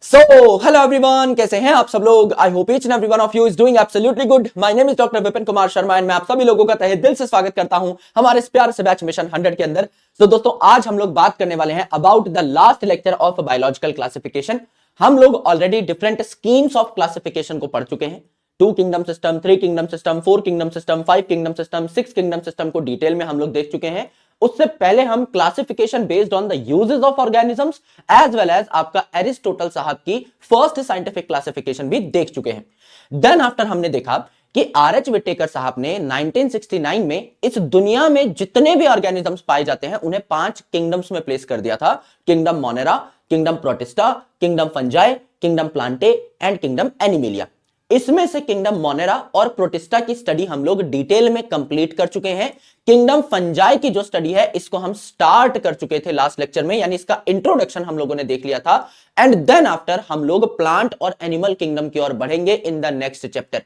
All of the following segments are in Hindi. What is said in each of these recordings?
सो हेलो एवरीवन, कैसे हैं आप सब लोग। I hope each and every one of you is doing absolutely good. My name is doctor Vipin Kumar Sharma and मैं आप सभी लोगों का तहे दिल से स्वागत करता हूं हमारे इस प्यार से बैच मिशन 100 के अंदर। तो दोस्तों, आज हम लोग बात करने वाले हैं about the last lecture of biological classification. हम लोग already different schemes of classification को पढ़ चुके हैं। 2 kingdom system, 3 kingdom system, 4 kingdom system, 5 kingdom system, 6 kingdom system को डिटेल में हम लोग देख चुके हैं। उससे पहले हम classification based on the uses of organisms as well as आपका एरिस्टोटल साहब की फर्स्ट साइंटिफिक क्लासिफिकेशन भी देख चुके हैं। देन आफ्टर हमने देखा कि आर.एच. विटेकर साहब ने 1969 में इस दुनिया में जितने भी ऑर्गेनिजम्स पाए जाते हैं उन्हें 5 किंगडम्स में प्लेस कर दिया था। Kingdom Monera, kingdom protista, kingdom fungi, kingdom Plantae and kingdom Animalia. इसमें से किंगडम मोनेरा और प्रोटिस्टा की स्टडी हम लोग डिटेल में कंप्लीट कर चुके हैं। किंगडम फंजाई की जो स्टडी है इसको हम स्टार्ट कर चुके थे लास्ट लेक्चर में, यानी इसका इंट्रोडक्शन हम लोगों ने देख लिया था। एंड देन आफ्टर हम लोग प्लांट और एनिमल किंगडम की ओर बढ़ेंगे इन द नेक्स्ट चैप्टर।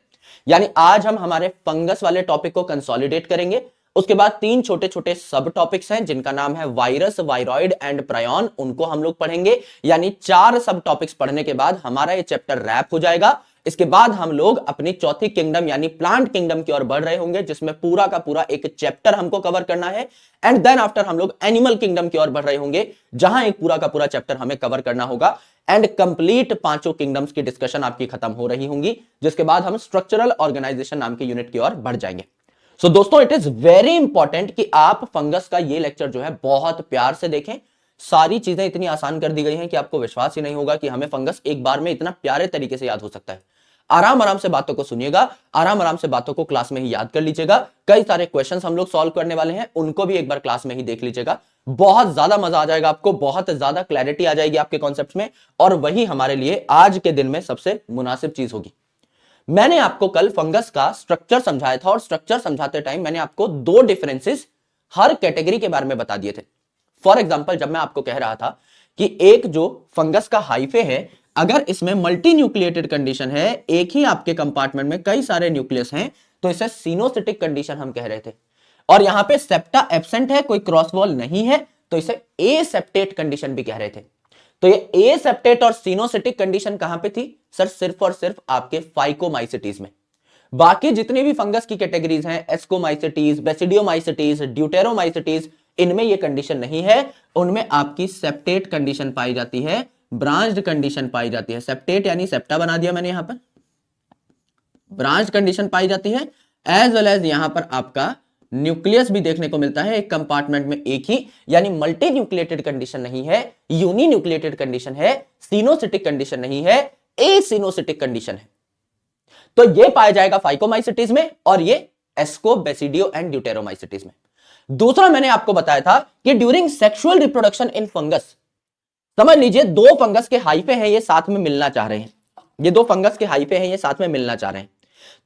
यानी आज हम हमारे फंगस वाले टॉपिक को कंसोलिडेट करेंगे। उसके बाद 3 छोटे छोटे सब टॉपिक्स हैं जिनका नाम है वायरस, वायरॉइड एंड प्रायन, उनको हम लोग पढ़ेंगे। यानी 4 सब टॉपिक्स पढ़ने के बाद हमारा ये चैप्टर रैप हो जाएगा। इसके बाद हम लोग अपनी चौथी किंगडम यानी प्लांट किंगडम की ओर बढ़ रहे होंगे, जिसमें पूरा का पूरा एक चैप्टर हमको कवर करना है। एंड देन आफ्टर हम लोग एनिमल किंगडम की ओर बढ़ रहे होंगे, जहां एक पूरा का पूरा चैप्टर हमें कवर करना होगा। एंड कंप्लीट 5 किंगडम्स की डिस्कशन आपकी खत्म हो रही होंगी, जिसके बाद हम स्ट्रक्चरल ऑर्गेनाइजेशन नाम की यूनिट की ओर बढ़ जाएंगे। सो दोस्तों, इट इज वेरी इंपॉर्टेंट कि आप फंगस का ये लेक्चर जो है बहुत प्यार से देखें। सारी चीजें इतनी आसान कर दी गई हैं कि आपको विश्वास ही नहीं होगा कि हमें फंगस एक बार में इतना प्यारे तरीके से याद हो सकता है। आराम आराम से बातों को सुनिएगा, आराम आराम से बातों को क्लास में ही याद कर लीजिएगा। कई सारे क्वेश्चंस हम लोग सॉल्व करने वाले हैं, उनको भी एक बार क्लास में ही देख लीजिएगा। बहुत ज्यादा मजा आ जाएगा आपको, बहुत ज्यादा क्लैरिटी आ जाएगी आपके कॉन्सेप्ट्स में, और वही हमारे लिए आज के दिन में सबसे मुनासिब चीज होगी। मैंने आपको कल फंगस का स्ट्रक्चर समझाया था और स्ट्रक्चर समझाते टाइम मैंने आपको 2 डिफरेंसेस हर कैटेगरी के बारे में बता दिए थे। फॉर एग्जाम्पल, जब मैं आपको कह रहा था कि एक जो फंगस का हाइफे है, अगर इसमें मल्टी न्यूक्लिएटेड कंडीशन है, एक ही आपके कंपार्टमेंट में कई सारे न्यूक्लियस हैं, तो इसे सिनोसिटिक कंडीशन हम कह रहे थे। और यहां पे सेप्टा एब्सेंट है, कोई क्रॉस वॉल नहीं है, तो इसे एसेप्टेट कंडीशन भी कह रहे थे। तो ये एसेप्टेट और सिनोसिटिक कंडीशन कहां पे थी सर? सिर्फ और सिर्फ आपके फाइकोमाइसिटीज में। बाकी जितनी भी फंगस की कैटेगरीज हैं, एस्कोमाइसिटीज, बेसिडियोमाइसिटीज, ड्यूटेरोमाइसिटीज, इनमें ये कंडीशन नहीं है। उनमें आपकी सेप्टेट कंडीशन पाई जाती है, ब्रांच्ड कंडीशन पाई जाती है। सेप्टेट यानी सेप्टा बना दिया मैंने यहां पर, ब्रांच कंडीशन पाई जाती है। एज वेल एज यहां पर आपका न्यूक्लियस भी देखने को मिलता है एक कंपार्टमेंट में एक ही, यानी मल्टी न्यूक्लिएटेड कंडीशन नहीं है, यूनी न्यूक्लिएटेड कंडीशन है, सिनोसिटिक कंडीशन नहीं है, एसिनोसिटिक कंडीशन है। तो ये पाया जाएगा फाइकोमाइसिटीज में और ये एस्को, बेसिडियो एंड ड्यूटेरोमाइसिटीज में। दूसरा मैंने आपको बताया था कि during sexual reproduction in fungus, समझ लीजिए 2 फंगस के हाइफे हैं, ये साथ में मिलना चाह रहे हैं। ये 2 फंगस के हाइफे हैं, ये साथ में मिलना चाह रहे हैं।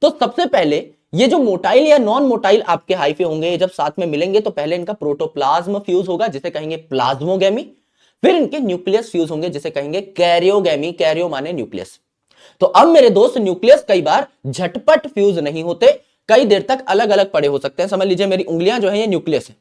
तो सबसे पहले ये जो मोटाइल या नॉन मोटाइल आपके हाइफे होंगे, ये जब साथ में मिलेंगे तो पहले इनका प्रोटोप्लाज्म फ्यूज होगा, जिसे कहेंगे प्लाज्मोगेमी। फिर इनके न्यूक्लियस फ्यूज होंगे, जिसे कहेंगे कैरियोगेमी। कैरियो माने न्यूक्लियस। तो अब मेरे दोस्त, न्यूक्लियस कई बार झटपट फ्यूज नहीं होते, कई देर तक अलग अलग पड़े हो सकते हैं। समझ लीजिए मेरी उंगलियां जो है ये न्यूक्लियस है,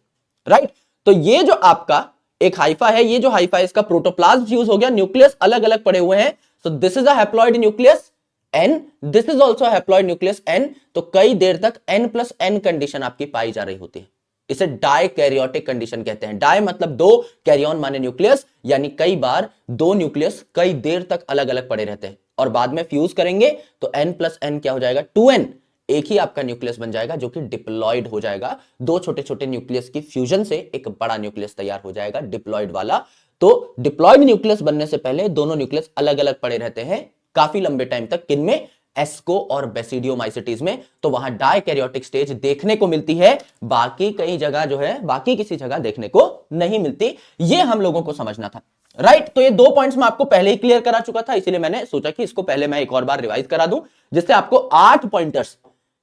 राइट। तो ये जो आपका एक हाइफा है, ये जो हाइफा है इसका प्रोटोप्लाज्म फ्यूज हो गया, न्यूक्लियस अलग अलग पड़े हुए हैं। So this is a haploid nucleus N, this is also haploid nucleus N। तो कई देर तक N+N कंडीशन आपकी पाई जा रही होती है। इसे डाइकैरियोटिक कंडीशन कहते हैं। डाई मतलब 2, कैरियन माने न्यूक्लियस, यानी कई बार 2 न्यूक्लियस कई देर तक अलग अलग पड़े रहते हैं और बाद में फ्यूज करेंगे तो N+N क्या हो जाएगा? 2N। एक ही आपका न्यूक्लियस बन जाएगा जो कि डिप्लॉइड हो जाएगा। 2 छोटे छोटे न्यूक्लियस की फ्यूजन से एक बड़ा न्यूक्लियस तैयार हो जाएगा, डिप्लॉइड वाला। तो डिप्लॉइड न्यूक्लियस बनने से पहले दोनों न्यूक्लियस अलग अलग पड़े रहते हैं काफी लंबे टाइम तक। किनमें? एस्को और बेसिडियोमाइसिटीज में। तो वहां डाइकैरियोटिक स्टेज देखने को मिलती है, बाकी कई जगह जो है, बाकी किसी जगह देखने को नहीं मिलती। ये हम लोगों को समझना था, राइट। तो ये 2 पॉइंट्स मैं आपको पहले ही क्लियर करा चुका था, इसीलिए मैंने सोचा कि इसको पहले मैं एक और बार रिवाइज करा दूं, जिससे आपको 8 पॉइंटर्स,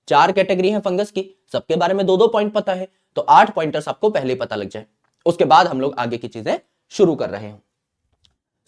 4 कैटेगरी है फंगस की, सबके बारे में 2-2 पॉइंट पता है, तो 8 पॉइंटर्स आपको पहले ही पता लग जाए। उसके बाद हम लोग आगे की चीजें शुरू कर रहे हैं।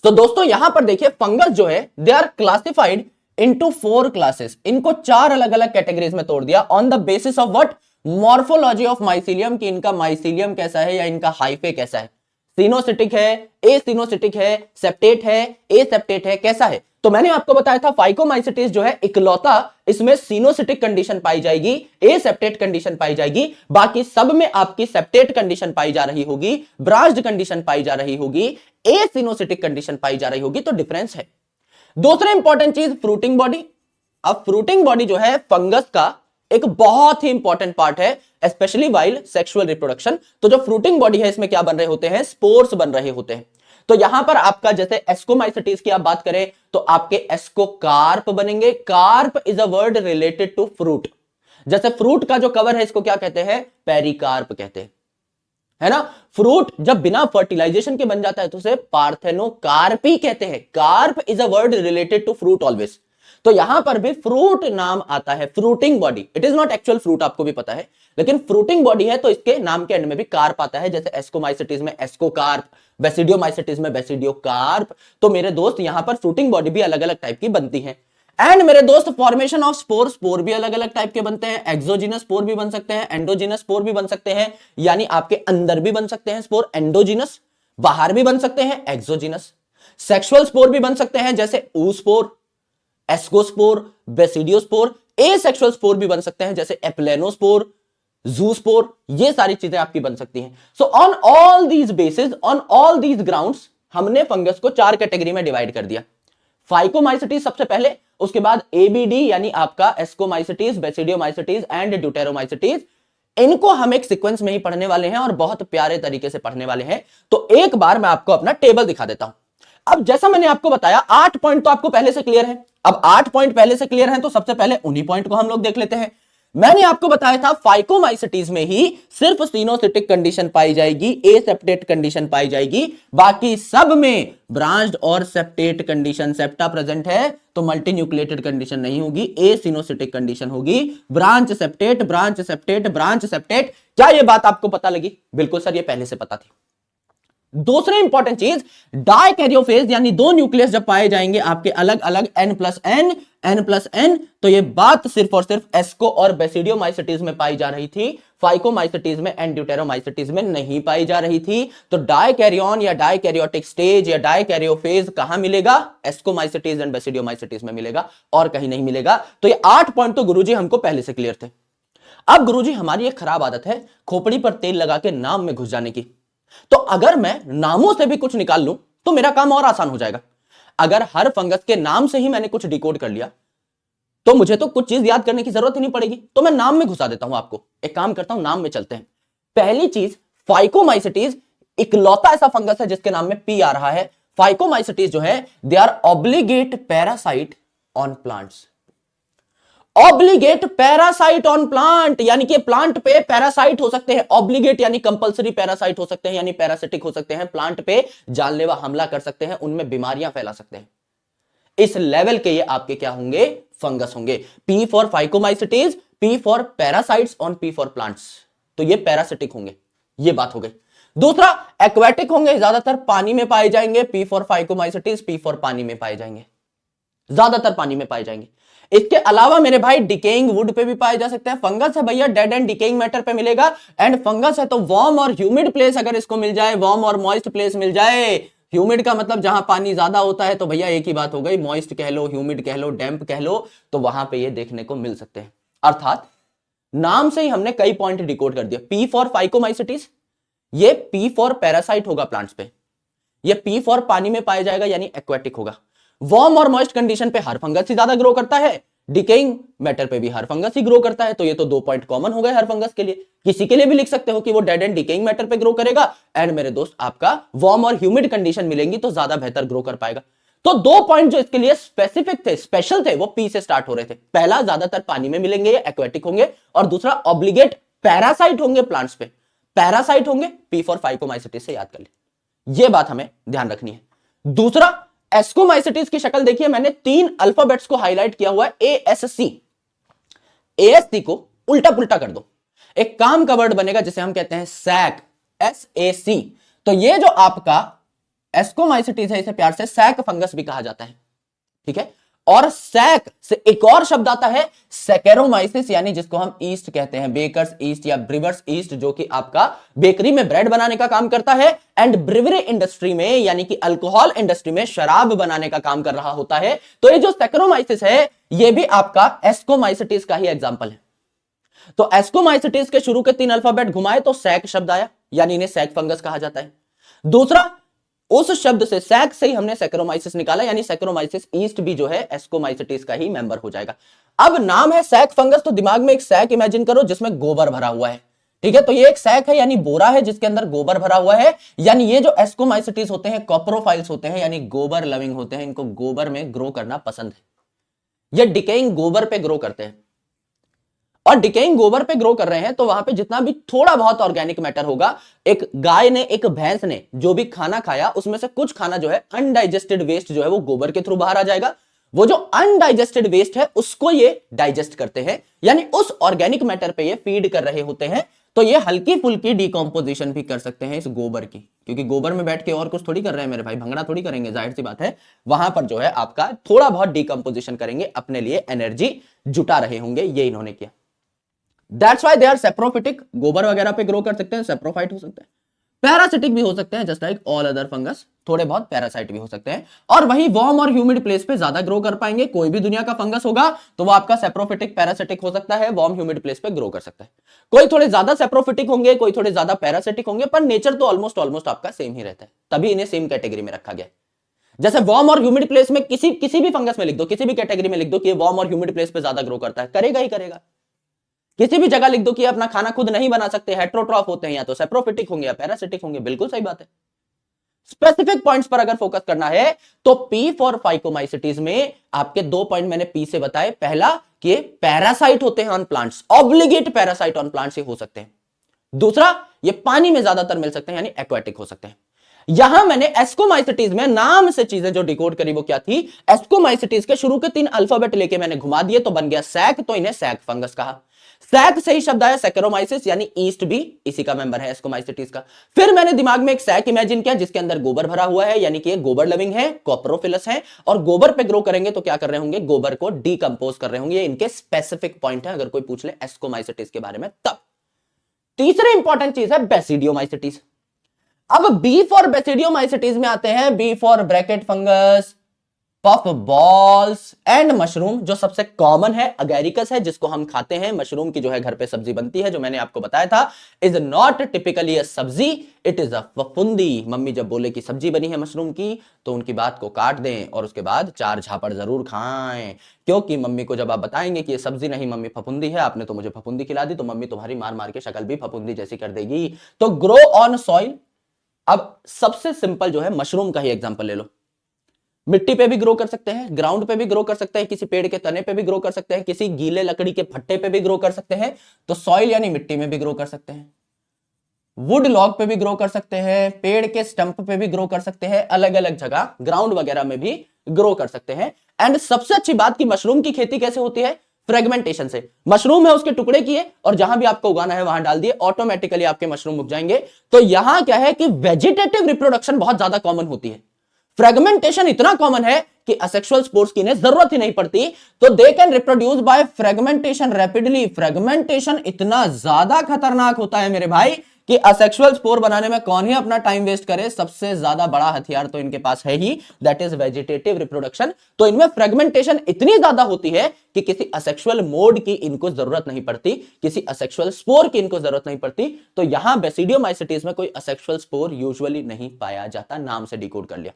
तो दोस्तों यहां पर देखिए, फंगस जो है they are classified into 4 classes. इनको 4 अलग अलग कैटेगरीज में तोड़ दिया on the basis of what? Morphology of mycelium, कि इनका माइसीलियम कैसा है या इनका हाइफे कैसा है। सिनोसिटिक है, ए सिनोसिटिक है, सेप्टेट है, ए सेप्टेट है, कैसा है? तो मैंने आपको बताया था फाइकोमाइसिटिस जो है इकलौता इसमें सिनोसिटिक कंडीशन पाई जाएगी, ए सेप्टेट कंडीशन पाई जाएगी, बाकी सब में आपकी सेप्टेट कंडीशन पाई जा रही होगी, ब्रांच्ड कंडीशन पाई जा रही होगी, ए सिनोसिटिक कंडीशन पाई जा रही होगी। तो डिफरेंस है। दूसरा इंपॉर्टेंट चीज फ्रूटिंग बॉडी। अब फ्रूटिंग बॉडी जो है फंगस का एक बहुत ही इंपॉर्टेंट पार्ट है, स्पेशली वाइल सेक्सुअल रिप्रोडक्शन। तो जो फ्रूटिंग बॉडी है इसमें क्या बन रहे होते हैं? स्पोर्स बन रहे होते हैं। तो यहां पर आपका जैसे एस्कोमाइसिटिस की आप बात करें तो आपके एस्कोकार्प बनेंगे। Carp is a word related to fruit. जैसे फ्रूट का जो कवर है इसको क्या कहते हैं? पेरिकार्प कहते हैं, है ना। फ्रूट जब बिना फर्टिलाइजेशन के बन जाता है तो उसे पार्थेनोकार्पी कहते हैं। Carp is a word related to fruit always. तो यहां पर भी फ्रूट नाम आता है, fruiting body. It is not actual fruit, आपको भी पता है, लेकिन फ्रूटिंग बॉडी है तो इसके नाम के एंड में भी कार्प आता है। जैसे एस्कोमाइसिटिस में एस्कोकार्प, बेसिडियोमाइसिटिस में बेसिडियोकार्प। तो मेरे दोस्त यहां पर फ्रूटिंग बॉडी भी अलग अलग टाइप की बनती है। एंड मेरे दोस्त फॉर्मेशन ऑफ स्पोर, स्पोर भी अलग अलग टाइप के बनते हैं। एक्सोजिनस स्पोर भी बन सकते हैं, एंडोजिनस स्पोर भी बन सकते हैं, यानी आपके अंदर भी बन सकते हैं स्पोर एंडोजिनस, बाहर भी बन सकते हैं एक्सोजिनस। सेक्सुअल स्पोर भी बन सकते हैं जैसे oospore, ascospore, basidiospore. Asexual spore भी बन सकते हैं जैसे एप्लेनोस्पोर, जूस्पोर। ये सारी चीजें आपकी बन सकती हैं। So on all these basis, on all these grounds हमने फंगस को 4 कैटेगरी में डिवाइड कर दिया। फाइकोमाइसिटिस सबसे पहले, उसके बाद एबीडी यानी आपका एस्कोमाइसिटिस, बेसिडियोमाइसिटिस एंड ड्यूटेरोमाइसिटिस। इनको हम एक सीक्वेंस में ही पढ़ने वाले हैं और बहुत प्यारे तरीके से पढ़ने वाले हैं। तो एक बार मैं आपको अपना टेबल दिखा देता हूं। अब जैसा मैंने आपको बताया 8 पॉइंट तो आपको पहले से क्लियर है। अब 8 पॉइंट पहले से क्लियर हैं तो सबसे पहले उन्हीं पॉइंट को हम लोग देख लेते हैं। मैंने आपको बताया था फाइकोमाइसिटीज में ही सिर्फ सिनोसिटिक कंडीशन पाई जाएगी, ए सेप्टेट कंडीशन पाई जाएगी, बाकी सब में ब्रांच्ड और सेप्टेट कंडीशन। सेप्टा प्रेजेंट है तो मल्टी न्यूक्लिएटेड कंडीशन नहीं होगी, ए सिनोसिटिक कंडीशन होगी। Branch septate, branch septate, branch septate. क्या यह बात आपको पता लगी? बिल्कुल सर, ये पहले से पता थी। दूसरी इंपॉर्टेंट चीज, डाइकैरियोफेज यानी 2 न्यूक्लियस जब पाए जाएंगे आपके अलग अलग n+n, तो ये बात सिर्फ और सिर्फ एस्को और बेसिडियोमाइसिटीज में पाई जा रही थी, फाइकोमाइसिटीज में एंड ड्यूटेरोमाइसिटीज में नहीं पाई जा रही थी। तो डाइकैरियन या डाइकैरियोटिक स्टेज या डाइकैरियोफेज कहां मिलेगा? एस्कोमाइसिटीज एंड बेसिडियोमाइसिटीज में मिलेगा, और कहीं नहीं मिलेगा। तो ये 8 पॉइंट तो गुरुजी हमको पहले से क्लियर थे। अब गुरुजी हमारी एक खराब आदत है खोपड़ी पर तेल लगा के नाम में घुस जाने की। तो अगर मैं नामों से भी कुछ निकाल लूं तो मेरा काम और आसान हो जाएगा। अगर हर फंगस के नाम से ही मैंने कुछ डिकोड कर लिया तो मुझे तो कुछ चीज याद करने की जरूरत ही नहीं पड़ेगी। तो मैं नाम में घुसा देता हूं आपको। एक काम करता हूं, नाम में चलते हैं। पहली चीज, फाइकोमाइसिटीज इकलौता ऐसा फंगस है जिसके नाम में पी आ रहा है। फाइकोमाइसिटीज जो है they are obligate parasite on plants. Obligate parasite on plant, यानी कि प्लांट पे पैरासाइट हो सकते हैं। ऑब्लिगेट यानी कंपलसरी पैरासाइट हो सकते हैं, यानी पैरासिटिक हो सकते हैं, प्लांट पे जानलेवा हमला कर सकते हैं, उनमें बीमारियां फैला सकते हैं। इस लेवल के ये आपके क्या होंगे? फंगस होंगे। P for phycomycetes, P for parasites on P for plants. तो ये पैरासिटिक होंगे, ये बात हो गई। दूसरा, एक्वेटिक होंगे, ज्यादातर पानी में पाए जाएंगे। P for phycomycetes, P for पानी में पाए जाएंगे, ज्यादातर पानी में पाए जाएंगे। इसके अलावा मेरे भाई डिकेइंग वुड पे भी पाए जा सकते हैं। फंगस है भैया, डेड एंड डिकेइंग मैटर पे मिलेगा। एंड फंगस है तो वार्म और ह्यूमिड प्लेस अगर इसको मिल जाए, वार्म और मॉइस्ट प्लेस मिल जाए। ह्यूमिड का मतलब जहां पानी ज्यादा होता है, तो भैया एक ही बात हो गई, मॉइस्ट कह लो, ह्यूमिड कह लो, डैम्प कह लो, तो वहां पे ये देखने को मिल सकते हैं। अर्थात नाम से ही हमने कई पॉइंट डिकोड कर दिया। पी फॉर फाइकोमाइसिटीज, ये पी फॉर पैरासाइट होगा प्लांट्स पे। ये पी फॉर पानी में पाया जाएगा यानी एक्वेटिक होगा। वार्म और मॉइस्ट कंडीशन पे हर फंगस ही ज्यादा ग्रो करता है, डिकेइंग मैटर पे भी हर फंगस ही ग्रो करता है। तो ये तो 2 पॉइंट कॉमन हो गए हर फंगस के लिए। किसी के लिए भी लिख सकते हो कि वो डेड एंड डिकेइंग मैटर पे ग्रो करेगा, एंड मेरे दोस्त आपका वार्म और ह्यूमिड कंडीशन मिलेंगी तो ज्यादा बेहतर ग्रो कर पाएगा। तो 2 पॉइंट जो इसके लिए स्पेसिफिक थे, स्पेशल थे, वो पी से स्टार्ट हो रहे थे। पहला, ज्यादातर पानी में मिलेंगे, एक्वेटिक होंगे, और दूसरा ऑब्लिगेट पैरासाइट होंगे प्लांट्स पे। पैरासाइट होंगे, पी फॉर फाइकोमाइसिटीज से याद कर ले, ये बात हमें ध्यान रखनी है। दूसरा, एस्कोमाइसिटीज की शक्ल देखिए, मैंने 3 अल्फाबेट्स को हाईलाइट किया हुआ है, ASC। ASC को उल्टा पुल्टा कर दो, एक काम का वर्ड बनेगा जिसे हम कहते हैं सैक, SAC। तो ये जो आपका एस्कोमाइसिटीज है इसे प्यार से सैक फंगस भी कहा जाता है, ठीक है। और सैक से एक और शब्द आता है सैकेरोमाइसिस, यानी जिसको हम ईस्ट कहते हैं, बेकर्स ईस्ट या ब्रिवर्स ईस्ट, जो कि आपका बेकरी में ब्रेड बनाने का काम करता है एंड ब्रिवरी इंडस्ट्री में यानी कि अल्कोहल इंडस्ट्री में शराब बनाने का काम कर रहा होता है। तो ये जो सैकेरोमाइसिस है ये भी आपका एस्कोमाइसिटिस का ही एग्जांपल है। तो एस्कोमाइसिटिस के शुरू के 3 अल्फाबेट घुमाए तो सैक शब्द आया, यानी इन्हें सैक फंगस कहा जाता है। दूसरा, उस शब्द से सैक से ही हमने सैकेरोमाइसिस निकाला, यानी सैकेरोमाइसिस ईस्ट भी जो है एस्कोमाइसिटिस का ही मेंबर हो जाएगा। अब नाम है सैक फंगस, तो दिमाग में एक सैक इमेजिन करो जिसमें गोबर भरा हुआ है, ठीक है। तो ये एक सैक है यानी बोरा है जिसके अंदर गोबर भरा हुआ है, यानी ये जो एस्कोमाइसिटिस होते हैं कॉप्रोफाइल्स होते हैं, यानी गोबर लविंग होते हैं, इनको गोबर में ग्रो करना पसंद है। ये डिकेइंग गोबर पे ग्रो करते हैं, और डिकेइंग गोबर पे ग्रो कर रहे हैं तो वहां पे जितना भी थोड़ा बहुत ऑर्गेनिक मैटर होगा, एक गाय ने एक भैंस ने जो भी खाना खाया उसमें से कुछ खाना जो है अनडाइजेस्टेड वेस्ट जो है वो गोबर के थ्रू बाहर आ जाएगा। वो जो अनडाइजेस्टेड वेस्ट है उसको ये डाइजेस्ट करते हैं, यानी उस ऑर्गेनिक मैटर पे ये फीड कर रहे होते हैं। तो ये हल्की फुल्की डिकम्पोजिशन भी कर सकते हैं इस गोबर की, क्योंकि गोबर में बैठ के और कुछ थोड़ी कर रहे हैं मेरे भाई, भंगड़ा थोड़ी करेंगे, जाहिर सी बात है। वहां पर जो है आपका थोड़ा बहुत डिकम्पोजिशन करेंगे, अपने लिए एनर्जी जुटा रहे होंगे, ये इन्होंने किया। That's why they are saprophytic, गोबर वगैरह पे ग्रो कर सकते हैं, सेप्रोफाइट हो सकते हैं, पैरासिटिक भी हो सकते हैं, just like all other fungus, थोड़े बहुत पैरासाइट भी हो सकते हैं। और वही वार्म और ह्यूमिड प्लेस पे ज्यादा ग्रो कर पाएंगे। कोई भी दुनिया का फंगस होगा तो वो आपका सेप्रोफिटिक पैरासिटिक हो सकता है, वार्म ह्यूमिड प्लेस पे ग्रो कर सकता है। कोई थोड़े ज्यादा सेप्रोफिटिक होंगे, कोई थोड़े ज्यादा पैरासिटिक होंगे, पर नेचर तो ऑलमोस्ट आपका सेम ही रहता है, तभी इन्हें सेम कैटेगरी में रखा गया। जैसे वार्म और ह्यूमिड प्लेस में किसी भी फंगस में लिख दो, किसी भी कैटेगरी में लिख दो कि वार्म और ह्यूमिड प्लेस पे ज्यादा ग्रो करता है, करेगा ही करेगा। किसी भी जगह लिख दो कि अपना खाना खुद नहीं बना सकते, हेट्रोट्रॉफ होते हैं, या तो सेप्रोफिटिक होंगे या पैरासिटिक होंगे, बिल्कुल सही बात है। स्पेसिफिक पॉइंट्स पर अगर फोकस करना है तो पी फॉर फाइकोमाइसिटीज में आपके 2 पॉइंट मैंने पी से बताए। पहला कि पैरासाइट होते हैं on plants, obligate parasite on plants हो सकते हैं। दूसरा, ये पानी में ज्यादातर मिल सकते हैं, यानी एक्वाटिक हो सकते हैं। यहां मैंने एस्कोमाइसिटीज में नाम से चीजें जो डिकोड करी वो क्या थी, एस्कोमाइसिटीज के शुरू के 3 अल्फाबेट लेके मैंने घुमा दिए तो बन गया सैक, तो इन्हें सैक फंगस कहा। सैक से ही शब्द आया सैकेरोमाइसिस, यानी ईस्ट भी इसी का मेंबर है एस्कोमाइसिटीज का। फिर मैंने दिमाग में एक सैक इमेजिन किया जिसके अंदर गोबर भरा हुआ है, यानी कि ये गोबर लविंग है, कॉप्रोफिलस है, और गोबर पे ग्रो करेंगे तो क्या कर रहे होंगे, गोबर को डीकंपोज कर रहे होंगे। ये इनके स्पेसिफिक पॉइंट है अगर कोई पूछ ले एस्कोमाइसिटीज के बारे में तब। तीसरी इंपॉर्टेंट चीज है बेसिडियोमाइसिटीज। अब बी फॉर बेसिडियोमाइसिटीज में आते हैं, B for bracket fungus, puff balls and mushroom. जो सबसे कॉमन है अगैरिकस है, जिसको हम खाते हैं, मशरूम की जो है घर पे सब्जी बनती है, जो मैंने आपको बताया था, इज नॉट टिपिकली अ सब्जी, इट इज अ फफूंदी। मम्मी जब बोले कि सब्जी बनी है मशरूम की तो उनकी बात को काट दें और उसके बाद 4 झापड़ जरूर खाएं, क्योंकि मम्मी को जब आप बताएंगे कि ये सब्जी नहीं मम्मी फफूंदी है, आपने तो मुझे फफूंदी खिला दी, तो मम्मी तुम्हारी मार मार के शक्ल भी फफूंदी जैसी कर देगी। तो ग्रो ऑन सॉइल। अब सबसे सिंपल जो है मशरूम का ही एग्जांपल ले लो, मिट्टी पे भी ग्रो कर सकते हैं, ग्राउंड पे भी ग्रो कर सकते हैं, किसी पेड़ के तने पे भी ग्रो कर सकते हैं, किसी गीले लकड़ी के फट्टे पे भी ग्रो कर सकते हैं। तो सॉइल यानी मिट्टी में भी ग्रो कर सकते हैं, वुड लॉग पे भी ग्रो कर सकते हैं, पेड़ के स्टंप पे भी ग्रो कर सकते हैं, अलग अलग जगह ग्राउंड वगैरह में भी ग्रो कर सकते हैं। एंड सबसे अच्छी बात कि मशरूम की खेती कैसे होती है, फ्रेगमेंटेशन से। मशरूम है उसके टुकड़े किए और जहां भी आपको उगाना है वहां डाल दिए, ऑटोमेटिकली आपके मशरूम उग जाएंगे। तो यहां क्या है कि वेजिटेटिव रिप्रोडक्शन बहुत ज्यादा कॉमन होती है, फ्रेगमेंटेशन इतना कॉमन है कि असेक्सुअल स्पोर्स की इन्हें जरूरत ही नहीं पड़ती। तो they can reproduce by fragmentation rapidly. Fragmentation इतना ज्यादा खतरनाक होता है मेरे भाई कि असेक्सुअल स्पोर बनाने में कौन ही अपना टाइम वेस्ट करे। सबसे ज्यादा बड़ा हथियार तो इनके पास है ही, दैट इज वेजिटेटिव रिप्रोडक्शन। तो इनमें फ्रेगमेंटेशन इतनी ज्यादा होती है कि किसी असेक्सुअल मोड की इनको जरूरत नहीं पड़ती, किसी असेक्सुअल स्पोर की इनको जरूरत नहीं पड़ती। तो यहां बेसिडियोमाइसिटीज में कोई असेक्सुअल स्पोर यूजुअली नहीं पाया जाता, नाम से डिकोड कर लिया।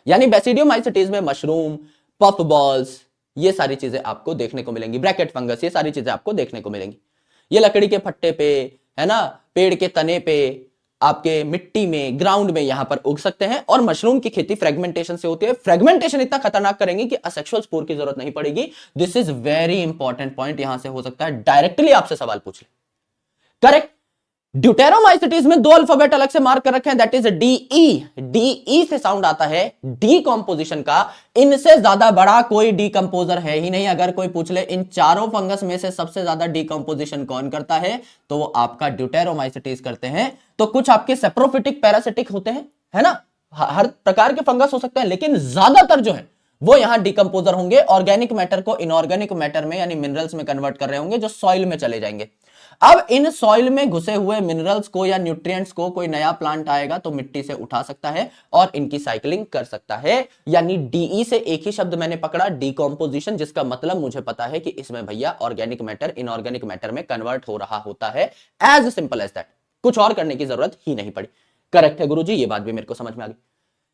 यानी बेसिडियोमाइसिटीज में मशरूम, पफ बॉल्स, ये सारी चीजें आपको देखने को मिलेंगी, ब्रैकेट फंगस, ये सारी चीजें आपको देखने को मिलेंगी। ये लकड़ी के फट्टे पे है ना, पेड़ के तने पे, आपके मिट्टी में, ग्राउंड में यहां पर उग सकते हैं। और मशरूम की खेती फ्रेगमेंटेशन से होती है। फ्रेगमेंटेशन इतना खतरनाक करेंगे कि असेक्सुअल स्पोर की जरूरत नहीं पड़ेगी। This is very important point, यहां से हो सकता है डायरेक्टली आपसे सवाल पूछ ले। करेक्ट। ड्यूटेरोमाइसिटीज में 2 अल्फाबेट अलग से मार्क कर रखे हैं, दैट इज डीई। डीई से साउंड आता है डीकंपोजिशन का। इनसे ज्यादा बड़ा कोई डीकंपोजर है ही नहीं। अगर कोई पूछ ले इन चारों फंगस में से सबसे ज्यादा डीकंपोजिशन कौन करता है, तो वो आपका ड्यूटेरोमाइसिटीज करते हैं। तो कुछ आपके सेप्रोफिटिक पैरासिटिक होते हैं, है ना, हर प्रकार के फंगस हो सकते हैं, लेकिन ज्यादातर जो है वो यहां डिकम्पोजर होंगे, ऑर्गेनिक मैटर को इनऑर्गेनिक मैटर में यानी मिनरल्स में कन्वर्ट कर रहे होंगे, जो सॉइल में चले जाएंगे। अब इन सॉइल में घुसे हुए मिनरल्स को या न्यूट्रिएंट्स को कोई नया प्लांट आएगा तो मिट्टी से उठा सकता है और इनकी साइकिलिंग कर सकता है। यानी डीई से एक ही शब्द मैंने पकड़ा, डिकम्पोजिशन, जिसका मतलब मुझे पता है कि इसमें भैया ऑर्गेनिक मैटर इनऑर्गेनिक मैटर में कन्वर्ट हो रहा होता है। एज सिंपल एज दैट, कुछ और करने की जरूरत ही नहीं पड़ी। करेक्ट है गुरुजी, ये बात भी मेरे को समझ में आ गई।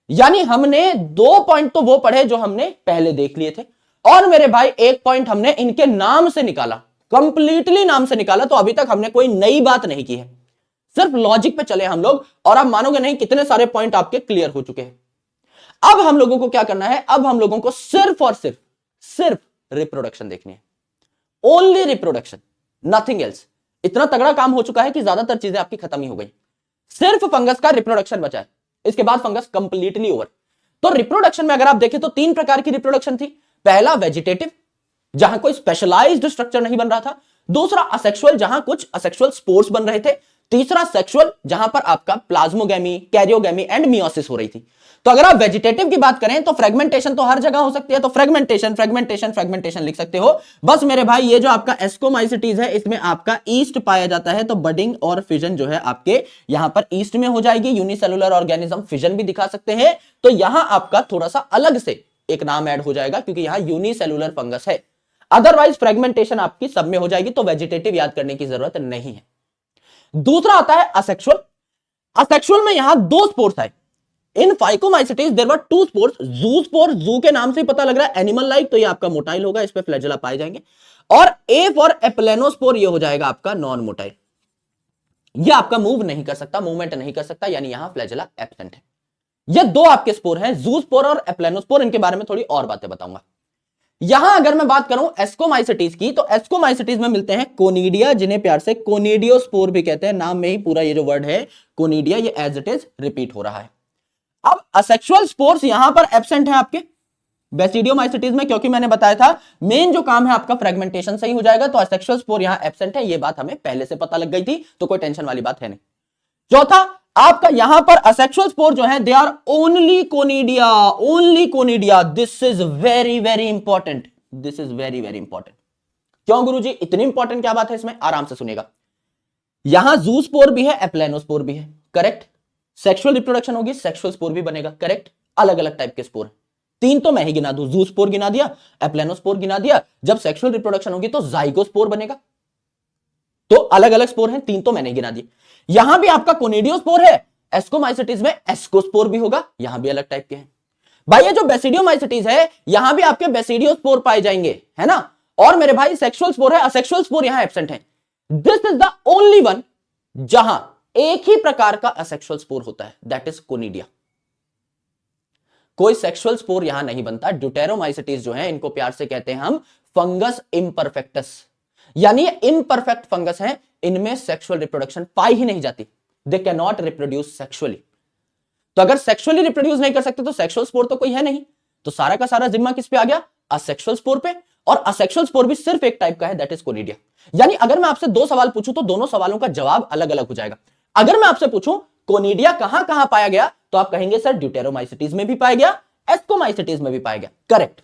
यानी हमने 2 पॉइंट तो वो पढ़े जो हमने पहले देख लिए थे, और मेरे भाई 1 पॉइंट हमने इनके नाम से निकाला, कंप्लीटली नाम से निकाला। तो अभी तक हमने कोई नई बात नहीं की है, सिर्फ लॉजिक पे चले हम लोग, और आप मानोगे नहीं कितने सारे पॉइंट आपके क्लियर हो चुके हैं। अब हम लोगों को क्या करना है, अब हम लोगों को सिर्फ और सिर्फ रिप्रोडक्शन देखनी है, ओनली रिप्रोडक्शन, नथिंग एल्स। इतना तगड़ा काम हो चुका है कि ज्यादातर चीजें आपकी खत्म ही हो गई, सिर्फ फंगस का रिप्रोडक्शन बचा है, इसके बाद फंगस कंप्लीटली ओवर। तो रिप्रोडक्शन में अगर आप देखें तो 3 प्रकार की रिप्रोडक्शन थी। पहला वेजिटेटिव, जहां कोई स्पेशलाइज्ड स्ट्रक्चर नहीं बन रहा था। दूसरा असेक्सुअल, जहां कुछ असेक्सुअल स्पोर्स बन रहे थे। तीसरा सेक्सुअल, जहां पर आपका प्लाज्मोगेमी, कैरियोगेमी एंड मियोसिस हो रही थी। तो अगर आप वेजिटेटिव की बात करें तो फ्रेगमेंटेशन तो हर जगह हो सकती है, तो फ्रेगमेंटेशन लिख सकते हो। बस मेरे भाई ये जो आपका एस्कोमाइसिटीज है, इसमें आपका ईस्ट पाया जाता है, तो बडिंग और फिजन जो है आपके यहां पर ईस्ट में हो जाएगी। यूनिसेलुलर ऑर्गेनिज्म फिजन भी दिखा सकते हैं, तो यहां आपका थोड़ा सा अलग से एक नाम ऐड हो जाएगा क्योंकि यहां यूनिसेलुलर फंगस है। अदरवाइज फ्रेगमेंटेशन आपकी सब में हो जाएगी, तो वेजिटेटिव याद करने की जरूरत नहीं है। दूसरा आता है असेक्सुअल। असेक्सुअल में यहां 2 स्पोर्स आए। इन फाइकोमाइसिटीज देयर वर 2 स्पोर्स। जू स्पोर, जू के नाम से ही पता लग रहा है एनिमल लाइक, तो ये आपका मोटाइल होगा, इस पे फ्लैजेला पाए जाएंगे। और ए फॉर एप्लेनोस्पोर, ये हो जाएगा आपका नॉन मोटाइल, ये आपका मूव नहीं कर सकता, मूवमेंट नहीं कर सकता, यानी यहां फ्लैजेला एब्सेंट है। ये 2 आपके स्पोर हैं, जू स्पोर और एप्लेनोस्पोर। इनके बारे में थोड़ी और बातें बताऊंगा। यहां अगर मैं बात करूं एस्कोमाइसिटीज की, तो एस्कोमाइसिटीज में मिलते हैं कोनिडिया, जिन्हें प्यार से कोनिडियोस्पोर भी कहते हैं। नाम में ही पूरा ये जो वर्ड है कोनिडिया, ये एज इट इज रिपीट हो रहा है। अब असेक्सुअल स्पोर्स यहां पर एब्सेंट है आपके बेसिडियोमाइसिटीज में, क्योंकि मैंने बताया था मेन जो काम है आपका फ्रेगमेंटेशन से ही हो जाएगा, तो असेक्सुअल स्पोर यहां एब्सेंट है। ये बात हमें पहले से पता लग गई थी, तो कोई टेंशन वाली बात है नहीं। चौथा आपका यहां पर असेक्सुअल स्पोर जो है they are only conidia, only conidia. This is very very important, this is very very important. क्यों गुरुजी, इतनी इंपॉर्टेंट क्या बात है इसमें, आराम से सुनिएगा। यहां जू स्पोर भी है, एप्लेनोस्पोर भी है, करेक्ट। सेक्सुअल रिप्रोडक्शन होगी, सेक्सुअल स्पोर भी बनेगा, करेक्ट। अलग अलग टाइप के स्पोर, 3 तो मैं ही गिना दूं, जू स्पोर गिना दिया, एप्लेनोस्पोर गिना दिया। जब सेक्सुअल रिप्रोडक्शन होगी तो जाइगोस्पोर बनेगा। तो अलग अलग स्पोर हैं, 3 तो मैंने गिना दिए। यहां भी आपका कोनिडियोस्पोर है, एस्कोमाइसिटीज में एस्कोस्पोर भी होगा, यहां भी अलग टाइप के हैं। भाई ये जो बेसिडियोमाइसिटीज है, यहां भी आपके बेसिडियोस्पोर पाए जाएंगे, है ना। और मेरे भाई सेक्सुअल स्पोर है, असेक्सुअल स्पोर यहां एब्सेंट है। This is the only one जहां एक ही प्रकार का असेक्सुअल स्पोर होता है, दैट इज कोनिडिया। कोई सेक्सुअल स्पोर यहां नहीं बनता। ड्यूटेरोमाइसिटीज जो है, इनको प्यार से कहते हैं हम फंगस इम्परफेक्टस, यानी ये इम्परफेक्ट फंगस है, इनमें सेक्सुअल रिप्रोडक्शन पाई ही नहीं जाती। They can not reproduce sexually. तो अगर सेक्सुअली रिप्रोड्यूस नहीं कर सकते तो सेक्सुअल स्पोर तो कोई है नहीं, तो सारा का सारा जिम्मा किस पे आ गया, असेक्सुअल स्पोर पे। और असेक्सुअल स्पोर भी सिर्फ एक टाइप का है, दैट इज कोनिडिया। यानी अगर मैं आपसे 2 सवाल पूछूं तो दोनों सवालों का जवाब अलग अलग हो जाएगा। अगर मैं आपसे पूछूं कोनिडिया कहां कहां पाया गया, तो आप कहेंगे सर ड्यूटेरोमाइसिटीज में भी पाया गया, एस्कोमाइसिटीज में भी पाया गया, करेक्ट।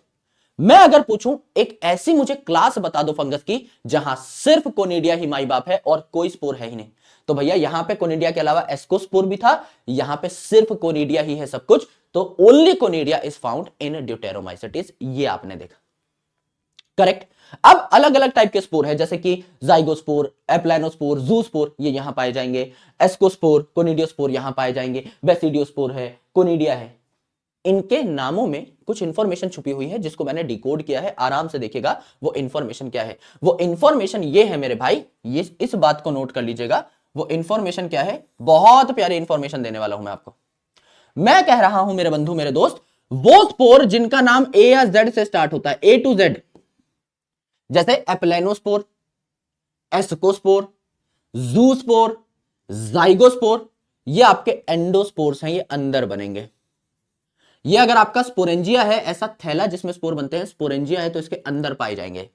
मैं अगर पूछूं एक ऐसी मुझे क्लास बता दो फंगस की जहां सिर्फ कोनिडिया ही माई बाप है और कोई स्पोर है ही नहीं, तो भैया यहां पे कोनिडिया के अलावा एस्कोस्पोर भी था, यहां पे सिर्फ कोनिडिया ही है सब कुछ। तो only conidia is found in deuteromycetes, ये आपने देखा, करेक्ट। अब अलग अलग टाइप के स्पोर है, जैसे कि जाइगोस्पोर, एप्लेनोस्पोर, जूस्पोर, ये यहां पाए जाएंगे। एस्कोस्पोर, कोनिडियोस्पोर यहां पाए जाएंगे। बेसिडियोस्पोर है, कोनिडिया है। इनके नामों में कुछ इंफॉर्मेशन छुपी हुई है जिसको मैंने डिकोड किया है, आराम से देखिएगा वो इंफॉर्मेशन क्या है। वो इंफॉर्मेशन ये है मेरे भाई, ये इस बात को नोट कर लीजिएगा, वो इंफॉर्मेशन क्या है। बहुत प्यारी इंफॉर्मेशन देने वाला हूं मैं आपको। मैं कह रहा हूं मेरे बंधु मेरे दोस्त, वो स्पोर जिनका नाम ए या जेड से स्टार्ट होता है, ए टू जेड, जैसे एप्लेनोस्पोर, एस्कोस्पोर, जूस्पोर, जाइगोस्पोर, ये आपके एंडोस्पोर्स हैं, ये अंदर बनेंगे। ये अगर आपका स्पोरेंजिया है, ऐसा थैला जिसमें स्पोर बनते हैं, स्पोरेंजिया है, तो इसके अंदर पाए जाएंगे।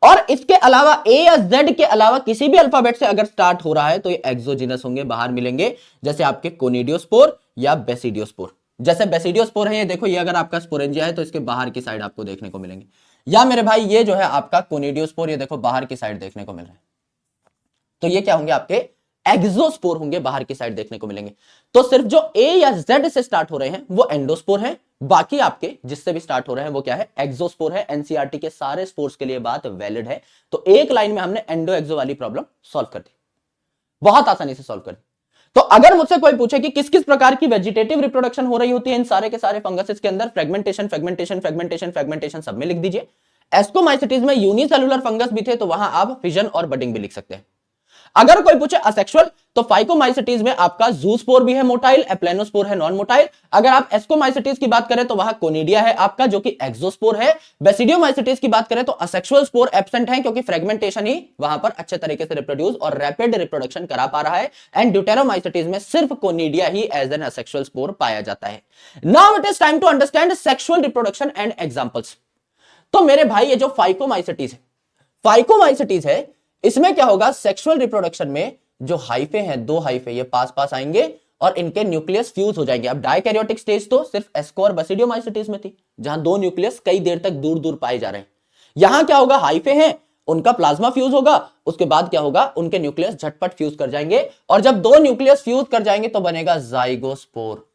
और इसके अलावा ए या जेड के अलावा किसी भी अल्फाबेट से अगर स्टार्ट हो रहा है तो ये एक्सोजिनस होंगे, बाहर मिलेंगे, जैसे आपके कोनिडियोस्पोर या बेसिडियोस्पोर। जैसे बेसिडियोस्पोर है, ये देखो, ये अगर आपका स्पोरेंजिया है तो इसके बाहर की साइड आपको देखने को मिलेंगे। या मेरे भाई ये जो है आपका कोनिडियोस्पोर, ये देखो बाहर की साइड देखने को मिल रहा है। तो ये क्या होंगे, आपके एक्सोस्पोर होंगे, बाहर की साइड देखने को मिलेंगे। तो सिर्फ जो ए या जेड से स्टार्ट हो रहे हैं वो एंडोस्पोर है, बाकी आपके जिससे भी स्टार्ट हो रहे हैं वो क्या है, एक्सोस्पोर है। एनसीईआरटी के सारे स्पोर्स के लिए बात वैलिड है। तो एक लाइन में हमने एंडो एक्सो वाली प्रॉब्लम सॉल्व कर दी, बहुत आसानी से सॉल्व कर दी। तो अगर मुझसे कोई पूछे कि किस किस प्रकार की वेजिटेटिव रिप्रोडक्शन हो रही होती है इन सारे के सारे फंगसेस के अंदर, फ्रेगमेंटेशन फ्रेगमेंटेशन फ्रेगमेंटेशन फ्रेगमेंटेशन सब में लिख दीजिए। एस्कोमाइसिटीज में यूनिसेलुलर फंगस भी थे तो वहां आप फिजन और बडिंग भी लिख सकते हैं। अगर कोई पूछे असेक्सुअल, तो फाइकोमाइसिटीज में आपका जूस्पोर भी है मोटाइल, एप्लेनोस्पोर है नॉन मोटाइल। अगर आप एस्कोमाइसिटीज की बात करें तो वहां कोनिडिया है आपका जो कि एक्सोस्पोर है। बेसिडियोमाइसिटीज की बात करें तो असेक्सुअल स्पोर एब्सेंट है क्योंकि फ्रेगमेंटेशन ही वहां पर अच्छे तरीके से रिप्रोड्यूस और रैपिड रिप्रोडक्शन करा पा रहा है। एंड ड्यूटेरोमाइसिटीज में सिर्फ कोनिडिया ही एज एन असेक्सुअल स्पोर पाया जाता है। Now it is time to understand sexual reproduction and examples. तो मेरे भाई ये जो फाइकोमाइसिटीज है इसमें क्या होगा, सेक्सुअल रिप्रोडक्शन में जो हाइफे हैं, दो हाइफे ये पास पास आएंगे और इनके न्यूक्लियस फ्यूज हो जाएंगे। अब डाइकैरियोटिक स्टेज तो सिर्फ एस्को और बेसिडियोमाइसिटीज में थी जहां दो न्यूक्लियस कई देर तक दूर दूर पाए जा रहे हैं। यहां क्या होगा, हाइफे हैं, उनका प्लाज्मा फ्यूज होगा, उसके बाद क्या होगा, उनके न्यूक्लियस झटपट फ्यूज कर जाएंगे और जब दो न्यूक्लियस फ्यूज कर जाएंगे तो बनेगा जाइगोस्पोर।